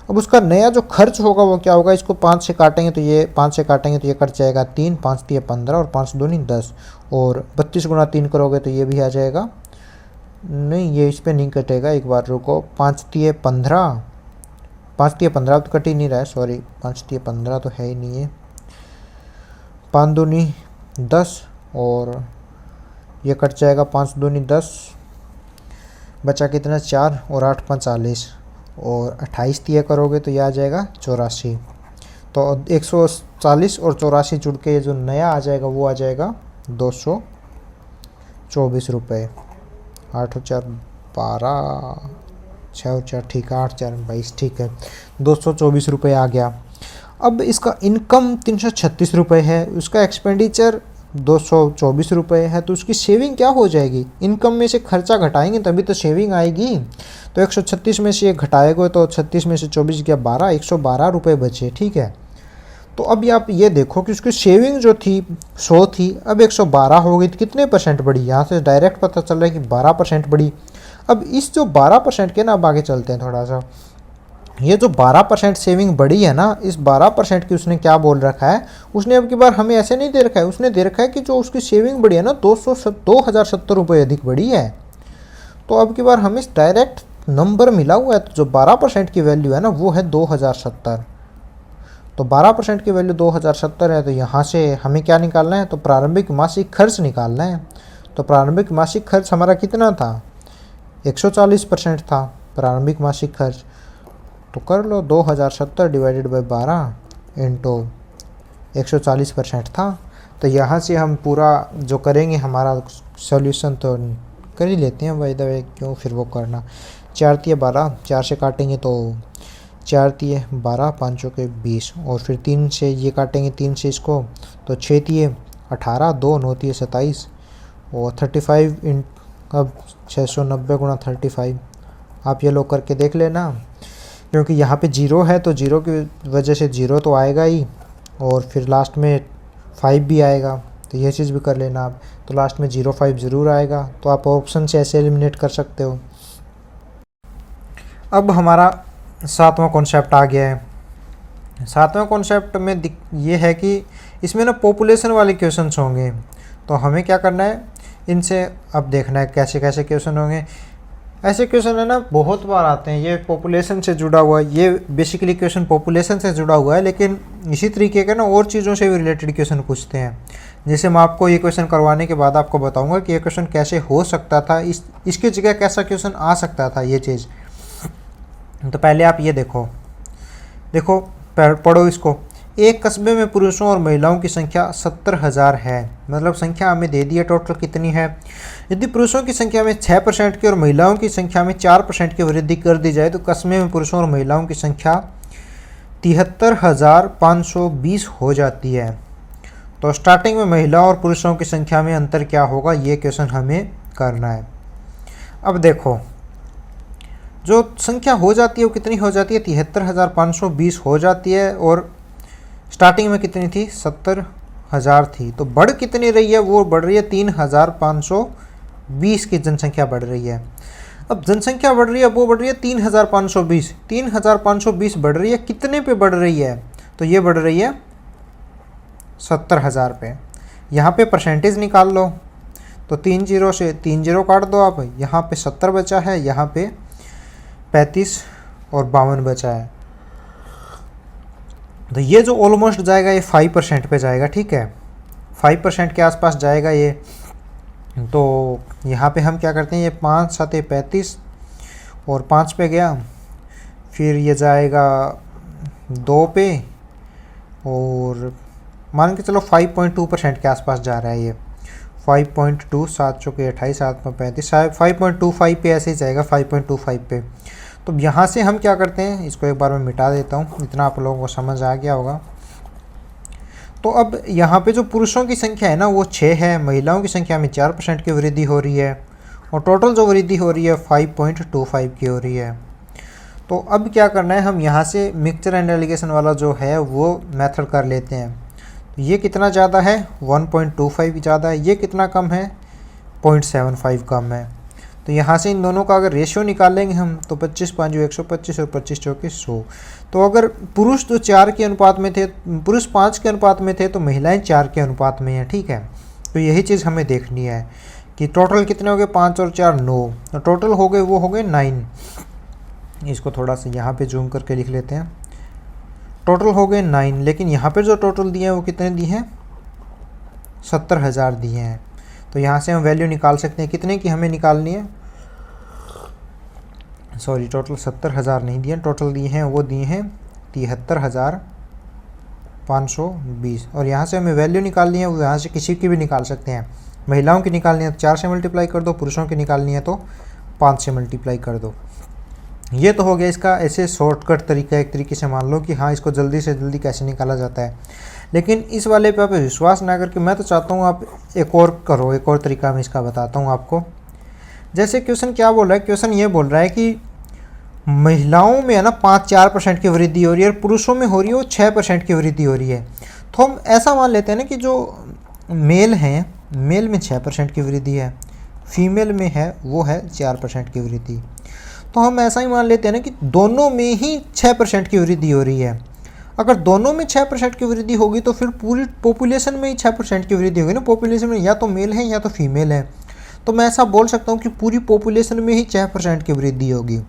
अब उसका नया जो खर्च होगा वो क्या होगा, इसको 5 से काटेंगे तो ये 5 से काटेंगे तो ये कट जाएगा 3, 5 तिये 15 और 5 दूनी 10, और 32 गुना 3 करोगे तो ये भी आ जाएगा, नहीं ये इस पर नहीं कटेगा, एक बार रुको, 5 तिये 15, 5 तिये 15 तो कट ही नहीं रहा है, सॉरी 5 तिये 15 तो है ही नहीं है, 5 दूनी 10 और ये कट जाएगा, 5 दूनी 10, बचा कितना 4 और 8 45, और 28 तिये करोगे तो यह आ जाएगा 84। तो 140 और 84 जुड़ के जो नया आ जाएगा वो आ जाएगा 224 रुपये। 8 और 4 12, 6 और 4 ठीक है, 8 4 22 ठीक है, 224 रुपये आ गया। अब इसका इनकम 336 रुपये है, उसका एक्सपेंडिचर 224 रुपये है, तो उसकी सेविंग क्या हो जाएगी, इनकम में से खर्चा घटाएंगे तभी तो सेविंग आएगी। तो 136 में से ये घटाएगा तो 36 में से 24 गया 12, 112 रुपये बचे, ठीक है। तो अब आप ये देखो कि उसकी सेविंग जो थी 100 थी, अब 112 हो गई, तो कितने परसेंट बढ़ी, यहाँ से डायरेक्ट पता चल रहा है कि 12% बढ़ी। अब इस जो 12% के ना, अब आगे चलते हैं थोड़ा सा, ये जो 12% सेविंग बढ़ी है ना, इस 12% की उसने क्या बोल रखा है, उसने अब की बार हमें ऐसे नहीं दे रखा है, उसने दे रखा है कि जो उसकी सेविंग बढ़ी है ना 2070 रुपये अधिक बढ़ी है। तो अब की बार हमें डायरेक्ट नंबर मिला हुआ है, तो जो 12% की वैल्यू है ना वो है 2070। तो 12% की वैल्यू 2070 है, तो यहाँ से हमें क्या निकालना है, तो प्रारंभिक मासिक खर्च निकालना है। तो प्रारंभिक मासिक खर्च हमारा कितना था, 140% था प्रारंभिक मासिक खर्च। तो कर लो 2070 डिवाइडेड बाई 12 इंटू 140% था। तो यहाँ से हम पूरा जो करेंगे हमारा सॉल्यूशन तो कर ही लेते हैं, बाय द वे क्यों फिर वो करना। 4 तिये 12, 4 से काटेंगे तो 4 तिये 12, 5 चौके 20, और फिर 3 से ये काटेंगे, 3 से इसको, तो 6 तिये 18, 2 9 तिये 27, और 35 इन, अब 690 गुणा 35, आप ये लोग करके देख लेना, क्योंकि यहाँ पे 0 है तो 0 की वजह से 0 तो आएगा ही, और फिर लास्ट में 5 भी आएगा, तो ये चीज़ भी कर लेना आप। तो लास्ट में 05 ज़रूर आएगा, तो आप ऑप्शन से ऐसे एलिमिनेट कर सकते हो। अब हमारा 7वां कॉन्सेप्ट आ गया है, सातवें कॉन्सेप्ट में ये है कि इसमें ना पॉपुलेशन वाले क्वेश्चंस होंगे, तो हमें क्या करना है, इनसे अब देखना है कैसे कैसे क्वेश्चन होंगे। ऐसे क्वेश्चन है ना बहुत बार आते हैं, ये पॉपुलेशन से जुड़ा हुआ है, ये बेसिकली क्वेश्चन पॉपुलेशन से जुड़ा हुआ है, लेकिन इसी तरीके के ना और चीज़ों से भी रिलेटेड क्वेश्चन पूछते हैं। जैसे मैं आपको ये क्वेश्चन करवाने के बाद आपको बताऊंगा कि ये क्वेश्चन कैसे हो सकता था, इसकी जगह कैसा क्वेश्चन आ सकता था ये चीज़। तो पहले आप ये देखो पढ़ो इसको। एक कस्बे में पुरुषों और महिलाओं की संख्या 70,000 है, मतलब संख्या हमें दे दी है टोटल कितनी है। यदि पुरुषों की संख्या में 6% की और महिलाओं की संख्या में 4% की वृद्धि कर दी जाए तो कस्बे में पुरुषों और महिलाओं की संख्या 73,520 हो जाती है। तो स्टार्टिंग में महिलाओं और पुरुषों की संख्या में अंतर क्या होगा, ये क्वेश्चन हमें करना है। अब देखो जो संख्या हो जाती है वो कितनी हो जाती है, 73,520 हो जाती है, और स्टार्टिंग में कितनी थी, 70,000 थी। तो बढ़ कितनी रही है, वो बढ़ रही है 3,520 की जनसंख्या बढ़ रही है। अब जनसंख्या बढ़ रही है, वो बढ़ रही है 3,520, 3,520 बढ़ रही है, कितने पे बढ़ रही है, तो ये बढ़ रही है 70,000 पे। यहाँ पे परसेंटेज निकाल लो, तो 3 जीरो से 3 जीरो काट दो आप, यहाँ पे 70 बचा है, यहाँ पे 35 और 52 बचा है। तो ये जो ऑलमोस्ट जाएगा ये 5% पे जाएगा, ठीक है, 5% के आसपास जाएगा ये। तो यहाँ पे हम क्या करते हैं, ये 5 7 35 और 5 पे गया, फिर ये जाएगा 2 पे, और मान के चलो 5.2% के आसपास जा रहा है ये, 5.2, 7 चौके 28, 7 में 35, 5.25 पे ऐसे ही जाएगा, 5.25 पे। तो यहाँ से हम क्या करते हैं, इसको एक बार मैं मिटा देता हूँ, इतना आप लोगों को समझ आ गया होगा। तो अब यहाँ पे जो पुरुषों की संख्या है ना वो 6 है, महिलाओं की संख्या में 4% की वृद्धि हो रही है, और टोटल जो वृद्धि हो रही है 5.25 की हो रही है। तो अब क्या करना है, हम यहाँ से मिक्सचर एंड एलिगेशन वाला जो है वो मेथड कर लेते हैं। तो ये कितना ज़्यादा है, 1.25 ज़्यादा है, ये कितना कम है, 0.75 कम है। तो यहाँ से इन दोनों का अगर रेशियो निकालेंगे हम, तो 25 5 125 और 25 चौके 100। तो अगर पुरुष जो 4 के अनुपात में थे, पुरुष 5 के अनुपात में थे, तो महिलाएं 4 के अनुपात में हैं, ठीक है। तो यही चीज़ हमें देखनी है कि टोटल कितने हो गए, 5 और 4 9, तो टोटल हो गए, वो हो गए 9। इसको थोड़ा सा यहाँ पे जूम करके लिख लेते हैं, टोटल हो गए 9, लेकिन यहाँ पर जो टोटल दिए हैं वो कितने दिए हैं, 70,000 दिए हैं। तो यहाँ से हम वैल्यू निकाल सकते हैं, कितने की हमें निकालनी है, सॉरी टोटल 70,000 नहीं दिए, टोटल दिए हैं वो दिए हैं 73,520, और यहाँ से हमें वैल्यू निकालनी है, वो यहाँ से किसी की भी निकाल सकते हैं। महिलाओं की निकालनी है तो 4 से मल्टीप्लाई कर दो, पुरुषों की निकालनी है तो 5 से मल्टीप्लाई कर दो। ये तो हो गया इसका ऐसे शॉर्टकट तरीका, एक तरीके से मान लो कि हाँ इसको जल्दी से जल्दी कैसे निकाला जाता है। लेकिन इस वाले पे आप विश्वास ना करके मैं तो चाहता हूँ आप एक और करो, एक और तरीका मैं इसका बताता हूँ आपको। जैसे क्वेश्चन क्या बोल रहा है, क्वेश्चन ये बोल रहा है कि महिलाओं में है ना 5-4% की वृद्धि हो रही है और पुरुषों में हो रही है वो 6% की वृद्धि हो रही है। तो हम ऐसा मान लेते हैं ना कि जो मेल हैं, मेल में 6% की वृद्धि है, फीमेल में है वो है 4% की वृद्धि। तो हम ऐसा ही मान लेते हैं ना कि दोनों में ही 6% की वृद्धि हो रही है। अगर दोनों में 6% की वृद्धि होगी तो फिर पूरी पॉपुलेशन में ही 6% की वृद्धि होगी ना, पॉपुलेशन में या तो मेल है या तो फीमेल है। तो मैं ऐसा बोल सकता हूँ कि पूरी पॉपुलेशन में ही 6% की वृद्धि होगी,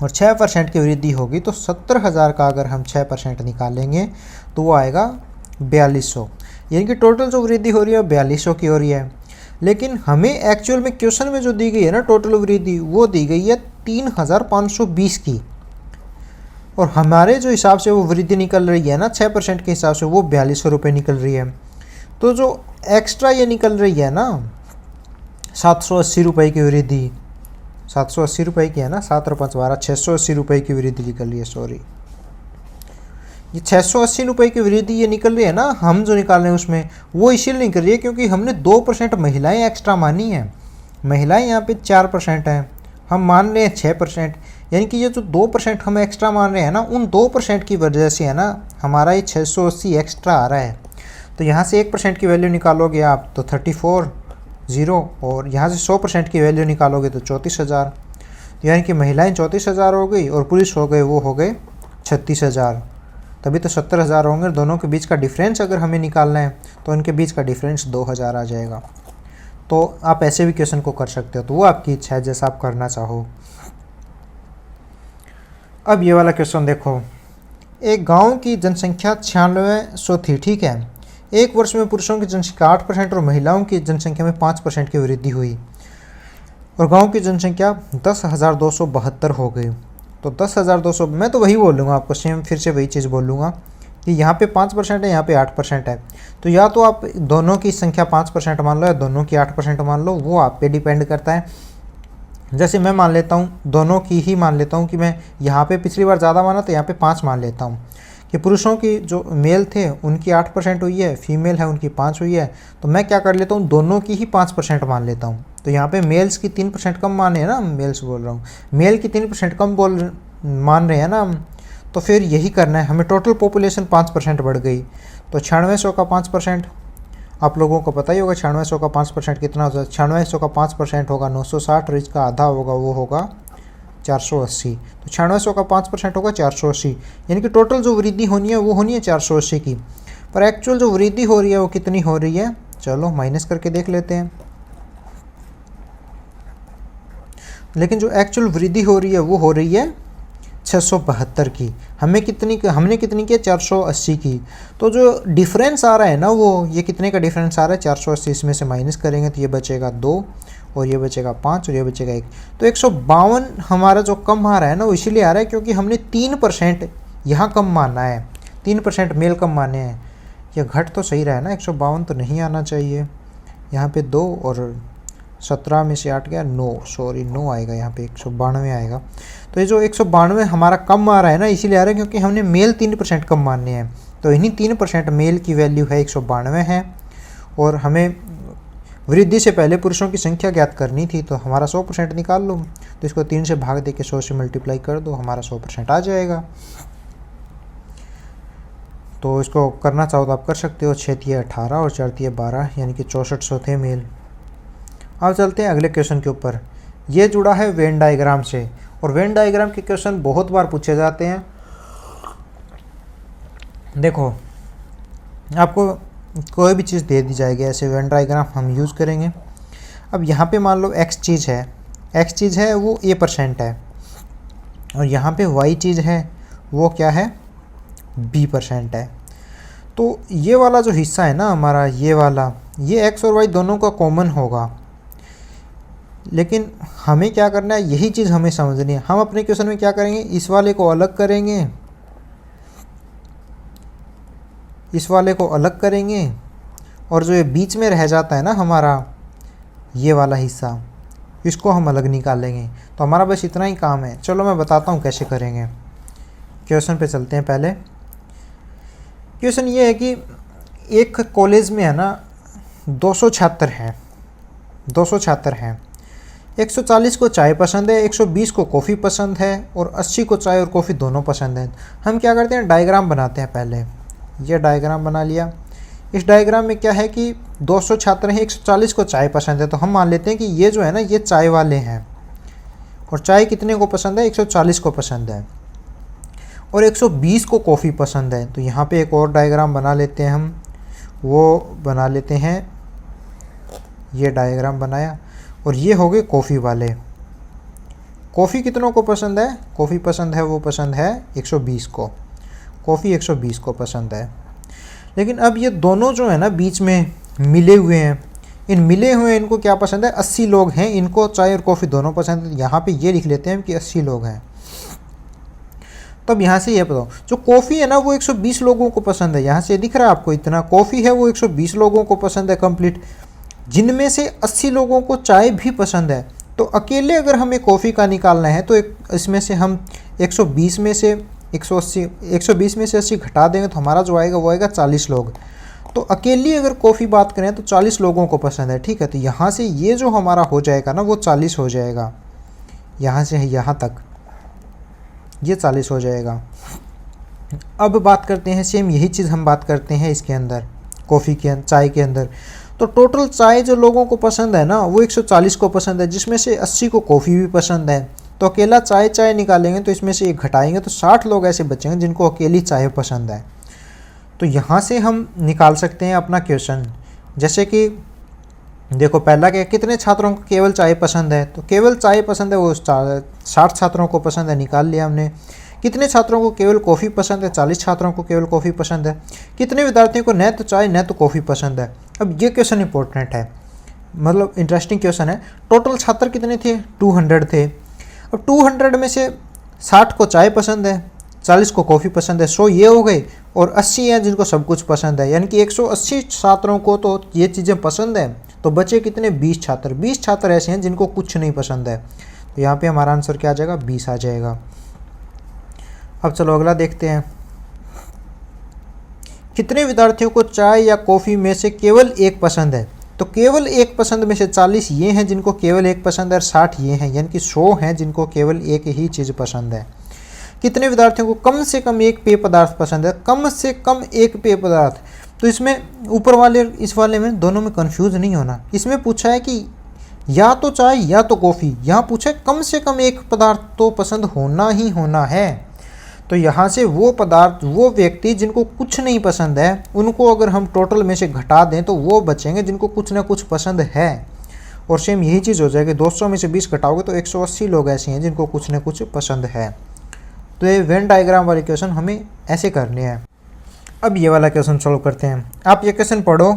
और 6% की वृद्धि होगी तो 70,000 का अगर हम 6% निकालेंगे तो वो आएगा 4200, यानी कि टोटल जो वृद्धि हो रही है 4200 की हो रही है। लेकिन हमें एक्चुअल में क्वेश्चन में जो दी गई है ना टोटल वृद्धि, वो दी गई है 3,520 की, और हमारे जो हिसाब से वो वृद्धि निकल रही है ना 6% के हिसाब से वो 4200 रुपये निकल रही है। तो जो एक्स्ट्रा ये निकल रही है ना 780 रुपये की वृद्धि, 780 रुपये की है ना, 7 और 5 12, 680 रुपये की वृद्धि निकल रही है, सॉरी ये 680 रुपये की वृद्धि ये निकल रही है ना, हम जो निकाल रहे हैं उसमें वो इसीलिए निकल रही है क्योंकि हमने 2% महिलाएं एक्स्ट्रा मानी हैं। महिलाएं यहाँ पे 4% हैं, हम मान रहे हैं 6%, यानी कि ये जो 2% हम एक्स्ट्रा मान रहे हैं ना, उन 2% की वजह से है ना हमारा ये 680 एक्स्ट्रा आ रहा है। तो यहाँ से 1% की वैल्यू निकालोगे आप तो 34,000, और यहाँ से 100% की वैल्यू निकालोगे तो 34,000, यानी कि महिलाएं 34,000 हो गई और पुरुष हो गए वो हो गए 36,000। तभी तो 70,000 होंगे। दोनों के बीच का डिफरेंस अगर हमें निकालना है तो इनके बीच का डिफरेंस 2,000 आ जाएगा। तो आप ऐसे भी क्वेश्चन को कर सकते हो, तो वो आपकी इच्छा है जैसा आप करना चाहो। अब ये वाला क्वेश्चन देखो, एक गांव की जनसंख्या 9600 थी, ठीक है। एक वर्ष में पुरुषों की जनसंख्या 8% और महिलाओं की जनसंख्या में 5% की वृद्धि हुई और गांव की जनसंख्या 10,272 हो गई। तो 10,200, मैं तो वही बोलूँगा आपको, सेम फिर से वही चीज़ बोलूँगा कि यहाँ पे 5% है, यहाँ पे 8% है। तो या तो आप दोनों की संख्या 5% मान लो या दोनों की 8% मान लो, वो आप पे डिपेंड करता है। जैसे मैं मान लेता हूँ, दोनों की ही मान लेता हूँ कि मैं यहाँ पे पिछली बार ज़्यादा माना तो यहाँ पे 5 मान लेता हूँ कि पुरुषों की जो मेल थे उनकी 8% हुई है, फीमेल है उनकी 5 हुई है। तो मैं क्या कर लेता हूँ, दोनों की ही 5% मान लेता हूँ। तो यहाँ पे मेल्स की 3% कम माने हैं ना, मेल्स बोल रहा हूँ, मेल की 3% कम मान रहे हैं ना हम। तो फिर यही करना है हमें। टोटल पॉपुलेशन 5% बढ़ गई, तो 9600 का 5%, आप लोगों को पता ही होगा 9600 का 5% कितना होता है। 9600 का 5% होगा 960 और इसका आधा होगा वो होगा 480। तो 9600 का 5% होगा 480, यानी कि टोटल जो वृद्धि होनी है वो होनी है 480 की। पर एक्चुअल जो वृद्धि हो रही है वो कितनी हो रही है, चलो माइनस करके देख लेते हैं। लेकिन जो एक्चुअल वृद्धि हो रही है वो हो रही है 672 की। हमने कितनी की 480 की। तो जो डिफरेंस आ रहा है ना वो, ये कितने का डिफरेंस आ रहा है, 480, इसमें से माइनस करेंगे तो ये बचेगा 2 और ये बचेगा 5 और ये बचेगा 1। तो 152 हमारा जो कम आ रहा है ना वो इसीलिए आ रहा है क्योंकि हमने 3% यहाँ कम माना है, 3% मेल कम माने हैं। ये घट तो सही रहा है ना, 152 तो नहीं आना चाहिए। यहाँ पे 2 और 17 में से 8 गया 9, सॉरी 9 आएगा, यहाँ पे 192 आएगा। तो ये जो 192 हमारा कम आ रहा है ना इसीलिए आ रहा है क्योंकि हमने मेल 3% कम मानने हैं। तो इन्हीं 3% मेल की वैल्यू है 192 है और हमें वृद्धि से पहले पुरुषों की संख्या ज्ञात करनी थी। तो हमारा 100% निकाल लो, तो इसको 3 से भाग दे के 100 से मल्टीप्लाई कर दो, हमारा 100% आ जाएगा। तो इसको करना चाहो तो आप कर सकते हो। 6 × 18 और 4 × 12 यानी कि 6400 थे मेल। अब चलते हैं अगले क्वेश्चन के ऊपर। ये जुड़ा है वेन डायग्राम से और वेन डायग्राम के क्वेश्चन बहुत बार पूछे जाते हैं। देखो आपको कोई भी चीज़ दे दी जाएगी, ऐसे वेन डायग्राम हम यूज़ करेंगे। अब यहाँ पे मान लो x चीज़ है वो a% है और यहाँ पे y चीज़ है वो क्या है, b% है। तो ये वाला जो हिस्सा है ना हमारा, ये वाला, ये x और y दोनों का कॉमन होगा। लेकिन हमें क्या करना है, यही चीज़ हमें समझनी है। हम अपने क्वेश्चन में क्या करेंगे, इस वाले को अलग करेंगे, इस वाले को अलग करेंगे और जो ये बीच में रह जाता है ना हमारा ये वाला हिस्सा, इसको हम अलग निकालेंगे। तो हमारा बस इतना ही काम है। चलो मैं बताता हूँ कैसे करेंगे। क्वेश्चन पे चलते हैं। पहले क्वेश्चन ये है कि एक कॉलेज में है ना 200 छात्र हैं, 140 को चाय पसंद है, 120 को कॉफ़ी पसंद है और 80 को चाय और कॉफ़ी दोनों पसंद है। हम क्या करते हैं, डायग्राम बनाते हैं। पहले ये डायग्राम बना लिया। इस डायग्राम में क्या है कि 200 छात्र हैं, 140 को चाय पसंद है। तो हम मान लेते हैं कि ये जो है ना ये चाय वाले हैं और चाय कितने को पसंद है, 140 को पसंद है और 120 को कॉफ़ी पसंद है। तो यहाँ पे एक और डायग्राम बना लेते हैं हम, वो बना लेते हैं, ये डायग्राम बनाया और ये हो गए कॉफ़ी वाले। कॉफ़ी कितनों को पसंद है, कॉफ़ी पसंद है, वो पसंद है 120 को, कॉफ़ी 120 को पसंद है। लेकिन अब ये दोनों जो है ना बीच में मिले हुए हैं, इन मिले हुए इनको क्या पसंद है, 80 लोग हैं, इनको चाय और कॉफ़ी दोनों पसंद है। यहाँ पे ये लिख लेते हैं कि 80 लोग हैं। तब यहाँ से ये बताओ, जो कॉफ़ी है ना वो 120 लोगों को पसंद है। यहाँ से दिख रहा है आपको, इतना कॉफ़ी है वो 120 लोगों को पसंद है कंप्लीट, जिनमें से 80 लोगों को चाय भी पसंद है। तो अकेले अगर हमें कॉफ़ी का निकालना है तो इसमें से हम 120 में से 120 में से 80 घटा देंगे तो हमारा जो आएगा वो आएगा 40 लोग। तो अकेली अगर कॉफ़ी बात करें तो 40 लोगों को पसंद है, ठीक है। तो यहाँ से ये जो हमारा हो जाएगा ना वो 40 हो जाएगा, यहाँ से यहाँ तक ये 40 हो जाएगा। अब बात करते हैं, सेम यही चीज़ हम बात करते हैं इसके अंदर, कॉफ़ी के चाय के अंदर। तो टोटल चाय जो लोगों को पसंद है ना वो 140 को पसंद है, जिसमें से 80 को कॉफ़ी भी पसंद है। तो अकेला चाय चाय निकालेंगे तो इसमें से एक घटाएंगे तो 60 लोग ऐसे बचेंगे जिनको अकेली चाय पसंद है। तो यहाँ से हम निकाल सकते हैं अपना क्वेश्चन। जैसे कि देखो पहला क्या, कितने छात्रों को केवल चाय पसंद है, तो केवल चाय पसंद है वो 60 छात्रों को पसंद है, निकाल लिया हमने। कितने छात्रों को केवल कॉफ़ी पसंद है, 40 छात्रों को केवल कॉफ़ी पसंद है। कितने विद्यार्थियों को न तो चाय न तो कॉफ़ी पसंद है। अब ये क्वेश्चन इंपॉर्टेंट है, मतलब इंटरेस्टिंग क्वेश्चन है। टोटल छात्र कितने थे, 200 थे। अब 200 में से 60 को चाय पसंद है, 40 को कॉफ़ी पसंद है, 100 ये हो गए, और 80 हैं जिनको सब कुछ पसंद है, यानी कि 180 छात्रों को तो ये चीज़ें पसंद है। तो बचे कितने, 20 छात्र। 20 छात्र ऐसे हैं जिनको कुछ नहीं पसंद है। तो यहाँ पे हमारा आंसर क्या आ जाएगा, 20 आ जाएगा। अब चलो अगला देखते हैं। कितने विद्यार्थियों को चाय या कॉफ़ी में से केवल एक पसंद है, तो केवल एक पसंद में से 40 ये हैं जिनको केवल एक पसंद है, और 60 ये हैं, यानी कि 100 हैं जिनको केवल एक ही चीज़ पसंद है। कितने विद्यार्थियों को कम से कम एक पेय पदार्थ पसंद है, कम से कम एक पेय पदार्थ। तो इसमें ऊपर वाले इस वाले में दोनों में कंफ्यूज नहीं होना। इसमें पूछा है कि या तो चाय या तो कॉफ़ी, यहाँ पूछा है कम से कम एक पदार्थ तो पसंद होना ही होना है। तो यहाँ से वो पदार्थ, वो व्यक्ति जिनको कुछ नहीं पसंद है, उनको अगर हम टोटल में से घटा दें तो वो बचेंगे जिनको कुछ ना कुछ पसंद है। और सेम यही चीज़ हो जाएगी, 200 में से 20 घटाओगे तो 180 लोग ऐसे हैं जिनको कुछ ना कुछ पसंद है। तो ये वेन डायग्राम वाले क्वेश्चन हमें ऐसे करने हैं। अब ये वाला क्वेश्चन सॉल्व करते हैं। आप ये क्वेश्चन पढ़ो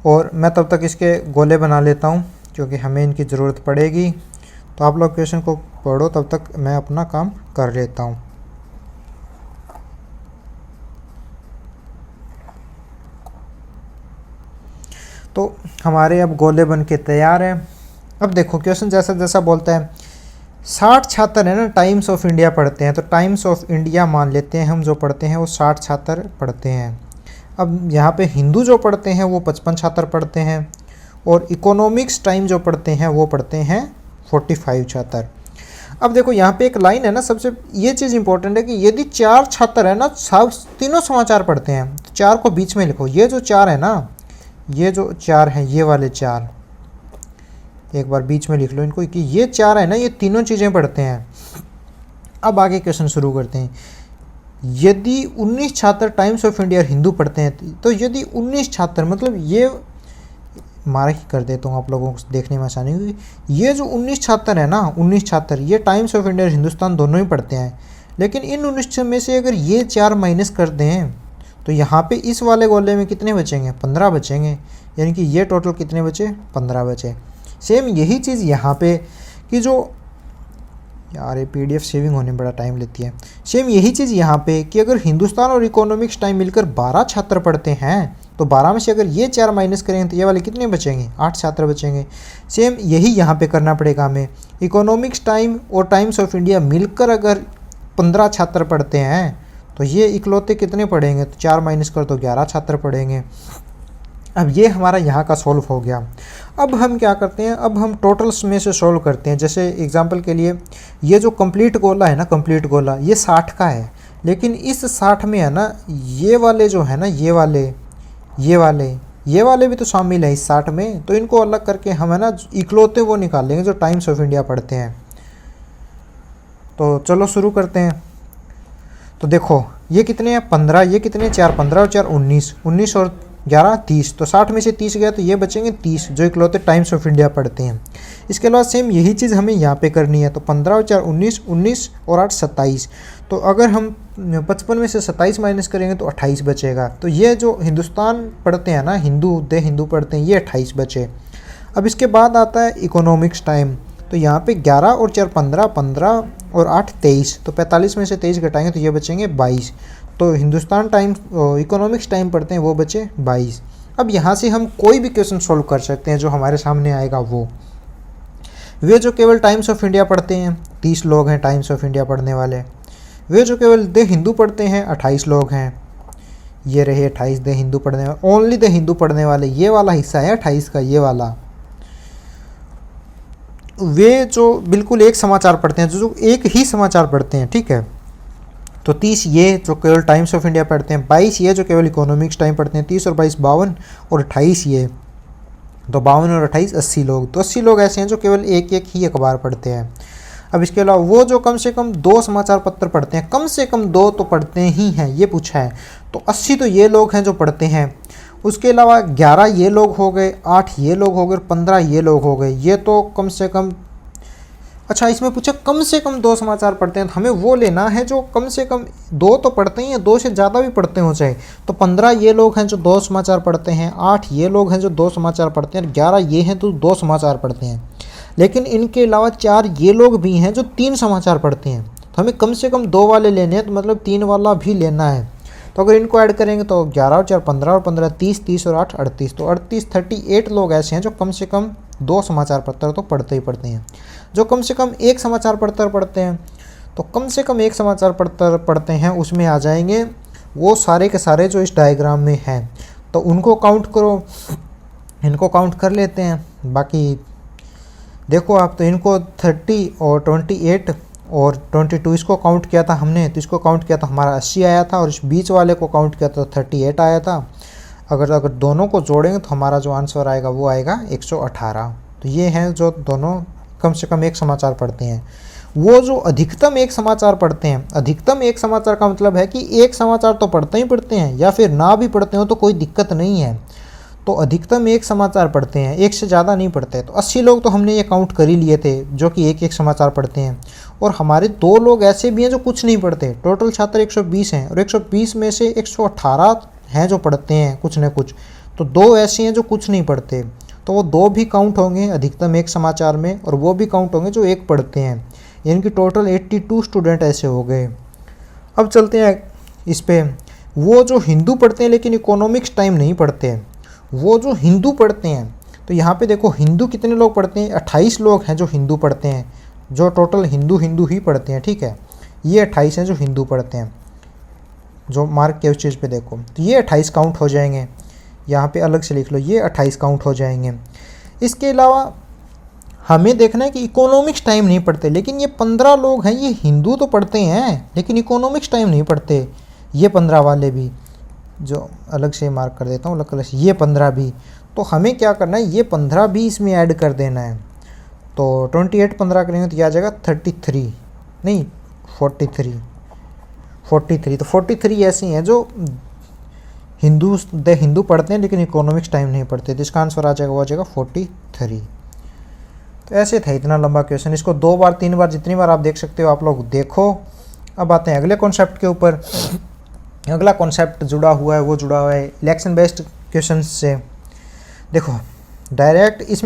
और मैं तब तक इसके गोले बना लेता हूँ क्योंकि हमें इनकी ज़रूरत पड़ेगी। तो आप लोग क्वेश्चन को पढ़ो, तब तक मैं अपना काम कर लेता हूँ। तो हमारे अब गोले बन के तैयार हैं। अब देखो क्वेश्चन जैसा जैसा बोलता है, 60 छात्र है ना टाइम्स ऑफ इंडिया पढ़ते हैं, तो टाइम्स ऑफ इंडिया मान लेते हैं हम, जो पढ़ते हैं वो 60 छात्र पढ़ते हैं। अब यहाँ पे हिंदू जो पढ़ते हैं वो 55 छात्र पढ़ते हैं, और इकोनॉमिक्स टाइम जो पढ़ते हैं वो पढ़ते हैं 45 छात्र। अब देखो यहाँ पे एक लाइन है ना, सबसे ये चीज़ इंपॉर्टेंट है कि यदि 4 छात्र है ना, सब तीनों समाचार पढ़ते हैं, तो 4 को बीच में लिखो। ये जो 4 है ना, ये जो 4 हैं, ये वाले 4 एक बार बीच में लिख लो इनको, कि ये 4 है ना, ये तीनों चीज़ें पढ़ते हैं। अब आगे क्वेश्चन शुरू करते हैं। यदि 19 छात्र टाइम्स ऑफ इंडिया हिंदू पढ़ते हैं, तो यदि 19 छात्र, मतलब ये मार्क ही कर देता हूँ आप लोगों को देखने में आसानी होगी। ये जो 19 छात्र है ना, 19 छात्र ये टाइम्स ऑफ इंडिया और हिंदुस्तान दोनों ही पढ़ते हैं, लेकिन इन 19 में से अगर ये 4 माइनस कर दें तो यहाँ पे इस वाले गोले में कितने बचेंगे, 15 बचेंगे, यानी कि ये टोटल कितने बचे, 15 बचे। सेम यही चीज़ यहाँ पे कि जो यार ये PDF सेविंग होने में बड़ा टाइम लेती है। सेम यही चीज़ यहाँ पे कि अगर हिंदुस्तान और इकोनॉमिक्स टाइम मिलकर 12 छात्र पढ़ते हैं, तो 12 में से अगर ये 4 माइनस करेंगे तो ये वाले कितने बचेंगे, 8 छात्र बचेंगे। सेम यही यहाँ पे करना पड़ेगा हमें। इकोनॉमिक्स टाइम और टाइम्स ऑफ इंडिया मिलकर अगर 15 छात्र पढ़ते हैं तो ये इकलौते कितने पढ़ेंगे, तो 4 माइनस कर तो 11 छात्र पढ़ेंगे। अब ये हमारा यहाँ का सॉल्व हो गया। अब हम क्या करते हैं, अब हम टोटल्स में से सॉल्व करते हैं। जैसे एग्जांपल के लिए ये जो कंप्लीट गोला है ना, कंप्लीट गोला ये 60 का है, लेकिन इस 60 में है ना ये वाले जो है ना, ये वाले भी तो शामिल है इस 60 में, तो इनको अलग करके हम है ना इकलौते वो निकालेंगे जो टाइम्स ऑफ इंडिया पढ़ते हैं। तो चलो शुरू करते हैं। तो देखो ये कितने हैं, 15, ये कितने, 4, 15 और 4 19, 19 और 11 30, तो 60 में से 30 गया तो ये बचेंगे 30 जो इकलौते टाइम्स ऑफ इंडिया पढ़ते हैं। इसके अलावा सेम यही चीज़ हमें यहाँ पे करनी है। तो 15 और 4 19, 19 और 8 27, तो अगर हम 55 में से 27 माइनस करेंगे तो 28 बचेगा। तो ये जो हिंदुस्तान पढ़ते हैं ना, हिंदू पढ़ते हैं, ये 28 बचे। अब इसके बाद आता है इकोनॉमिक्स टाइम, तो यहाँ पे 11 और 4 15, 15 और 8 23, तो 45 में से 23 घटाएंगे तो ये बचेंगे 22। तो हिंदुस्तान टाइम इकोनॉमिक्स टाइम पढ़ते हैं वो बचे 22। अब यहाँ से हम कोई भी क्वेश्चन सॉल्व कर सकते हैं जो हमारे सामने आएगा वो। वे जो केवल टाइम्स ऑफ इंडिया पढ़ते हैं 30 लोग हैं टाइम्स ऑफ इंडिया पढ़ने वाले। वे जो केवल द हिंदू पढ़ते हैं 28 लोग हैं। ये रहे 28 द हिंदू पढ़ने वाले, ओनली द हिंदू पढ़ने वाले, ये वाला हिस्सा है 28 का, ये वाला। वे जो बिल्कुल एक समाचार पढ़ते हैं, जो एक ही समाचार पढ़ते हैं, ठीक है, तो 30 ये जो केवल टाइम्स ऑफ इंडिया पढ़ते हैं, 22 ये जो केवल इकोनॉमिक्स टाइम पढ़ते हैं, 30 और 22 52 और 28 ये, तो 52 और 28 80 लोग। तो 80 लोग ऐसे हैं जो केवल एक एक ही अखबार पढ़ते हैं। अब इसके अलावा वो जो कम से कम 2 समाचार पत्र पढ़ते हैं, कम से कम 2 तो पढ़ते ही हैं, ये पूछा है। तो 80 तो ये लोग हैं जो पढ़ते हैं। उसके अलावा 11 ये लोग हो गए, 8 ये लोग हो गए और 15 ये लोग हो गए। ये तो कम से कम, अच्छा इसमें पूछा कम से कम 2 समाचार पढ़ते हैं, तो हमें वो लेना है जो कम से कम 2 तो पढ़ते ही हैं, 2 से ज़्यादा भी पढ़ते हो चाहे। तो 15 ये लोग हैं जो 2 समाचार पढ़ते हैं, 8 ये लोग हैं जो 2 समाचार पढ़ते हैं, 11 ये हैं तो 2 समाचार पढ़ते हैं। लेकिन इनके अलावा 4 ये लोग भी हैं जो 3 समाचार पढ़ते हैं। तो हमें कम से कम 2 वाले लेने हैं, तो मतलब 3 वाला भी लेना है। तो अगर इनको ऐड करेंगे तो 11 और 4 15 और 15 30, 30 और 8 38, तो 38 लोग ऐसे हैं जो कम से कम 2 समाचार पत्र तो पढ़ते ही पढ़ते हैं। जो कम से कम 1 समाचार पत्र पढ़ते हैं, तो कम से कम 1 समाचार पत्र पढ़ते हैं, उसमें आ जाएंगे वो सारे के सारे जो इस डायग्राम में हैं। तो उनको काउंट करो, इनको काउंट कर लेते हैं। बाकी देखो आप, तो इनको 30 और 28 और 22 इसको काउंट किया था हमने, तो इसको काउंट किया था हमारा 80 आया था, और इस बीच वाले को काउंट किया था 38 आया था। अगर दोनों को जोड़ेंगे तो हमारा जो आंसर आएगा वो आएगा 118। तो ये हैं जो दोनों कम से कम 1 समाचार पढ़ते हैं। वो जो अधिकतम 1 समाचार पढ़ते हैं, अधिकतम 1 समाचार का मतलब है कि 1 समाचार तो पढ़ते ही पढ़ते हैं, या फिर ना भी पढ़ते हो तो कोई दिक्कत नहीं है। तो अधिकतम 1 समाचार पढ़ते हैं, 1 से ज़्यादा नहीं पढ़ते। तो 80 लोग तो हमने ये काउंट कर ही लिए थे जो कि 1 समाचार पढ़ते हैं। और हमारे 2 लोग ऐसे भी हैं जो कुछ नहीं पढ़ते। टोटल छात्र 120 हैं, और 120 में से 118 हैं जो पढ़ते हैं कुछ न कुछ। तो 2 ऐसे हैं जो कुछ नहीं पढ़ते, तो वो 2 भी काउंट होंगे अधिकतम 1 समाचार में, और वो भी काउंट होंगे जो 1 पढ़ते हैं। यानी कि टोटल 82 स्टूडेंट ऐसे हो गए। अब चलते हैं इस पे, वो जो हिंदू पढ़ते हैं लेकिन इकोनॉमिक्स टाइम नहीं पढ़ते, वो जो हिंदू पढ़ते हैं। तो यहाँ पे देखो हिंदू कितने लोग पढ़ते हैं, 28 लोग हैं जो हिंदू पढ़ते हैं, जो टोटल हिंदू ही पढ़ते हैं, ठीक है। ये 28 हैं जो हिंदू पढ़ते हैं, जो मार्क के उस चीज़ पे देखो, तो ये 28 काउंट हो जाएंगे। यहाँ पे अलग से लिख लो, ये 28 काउंट हो जाएंगे। इसके अलावा हमें देखना है कि इकोनॉमिक्स टाइम नहीं पढ़ते, लेकिन ये 15 लोग हैं, ये हिंदू तो पढ़ते हैं लेकिन इकोनॉमिक्स टाइम नहीं पढ़ते। ये 15 वाले भी, जो अलग से मार्क कर देता हूँ अलग से, ये 15 भी। तो हमें क्या करना है, ये 15 भी इसमें ऐड कर देना है। तो 28 15 करेंगे तो क्या आ जाएगा 33, नहीं 43। तो 43 ऐसे हैं जो हिंदू पढ़ते हैं लेकिन इकोनॉमिक्स टाइम नहीं पढ़ते। तो इसका आंसर आ जाएगा, वो आ जाएगा 43। तो ऐसे था इतना लंबा क्वेश्चन। इसको 2 बार 3 बार जितनी बार आप देख सकते हो आप लोग देखो। अब आते हैं अगले कॉन्सेप्ट के ऊपर। अगला कॉन्सेप्ट जुड़ा हुआ है, वो जुड़ा हुआ है इलेक्शन बेस्ड क्वेश्चन से। देखो डायरेक्ट इसमें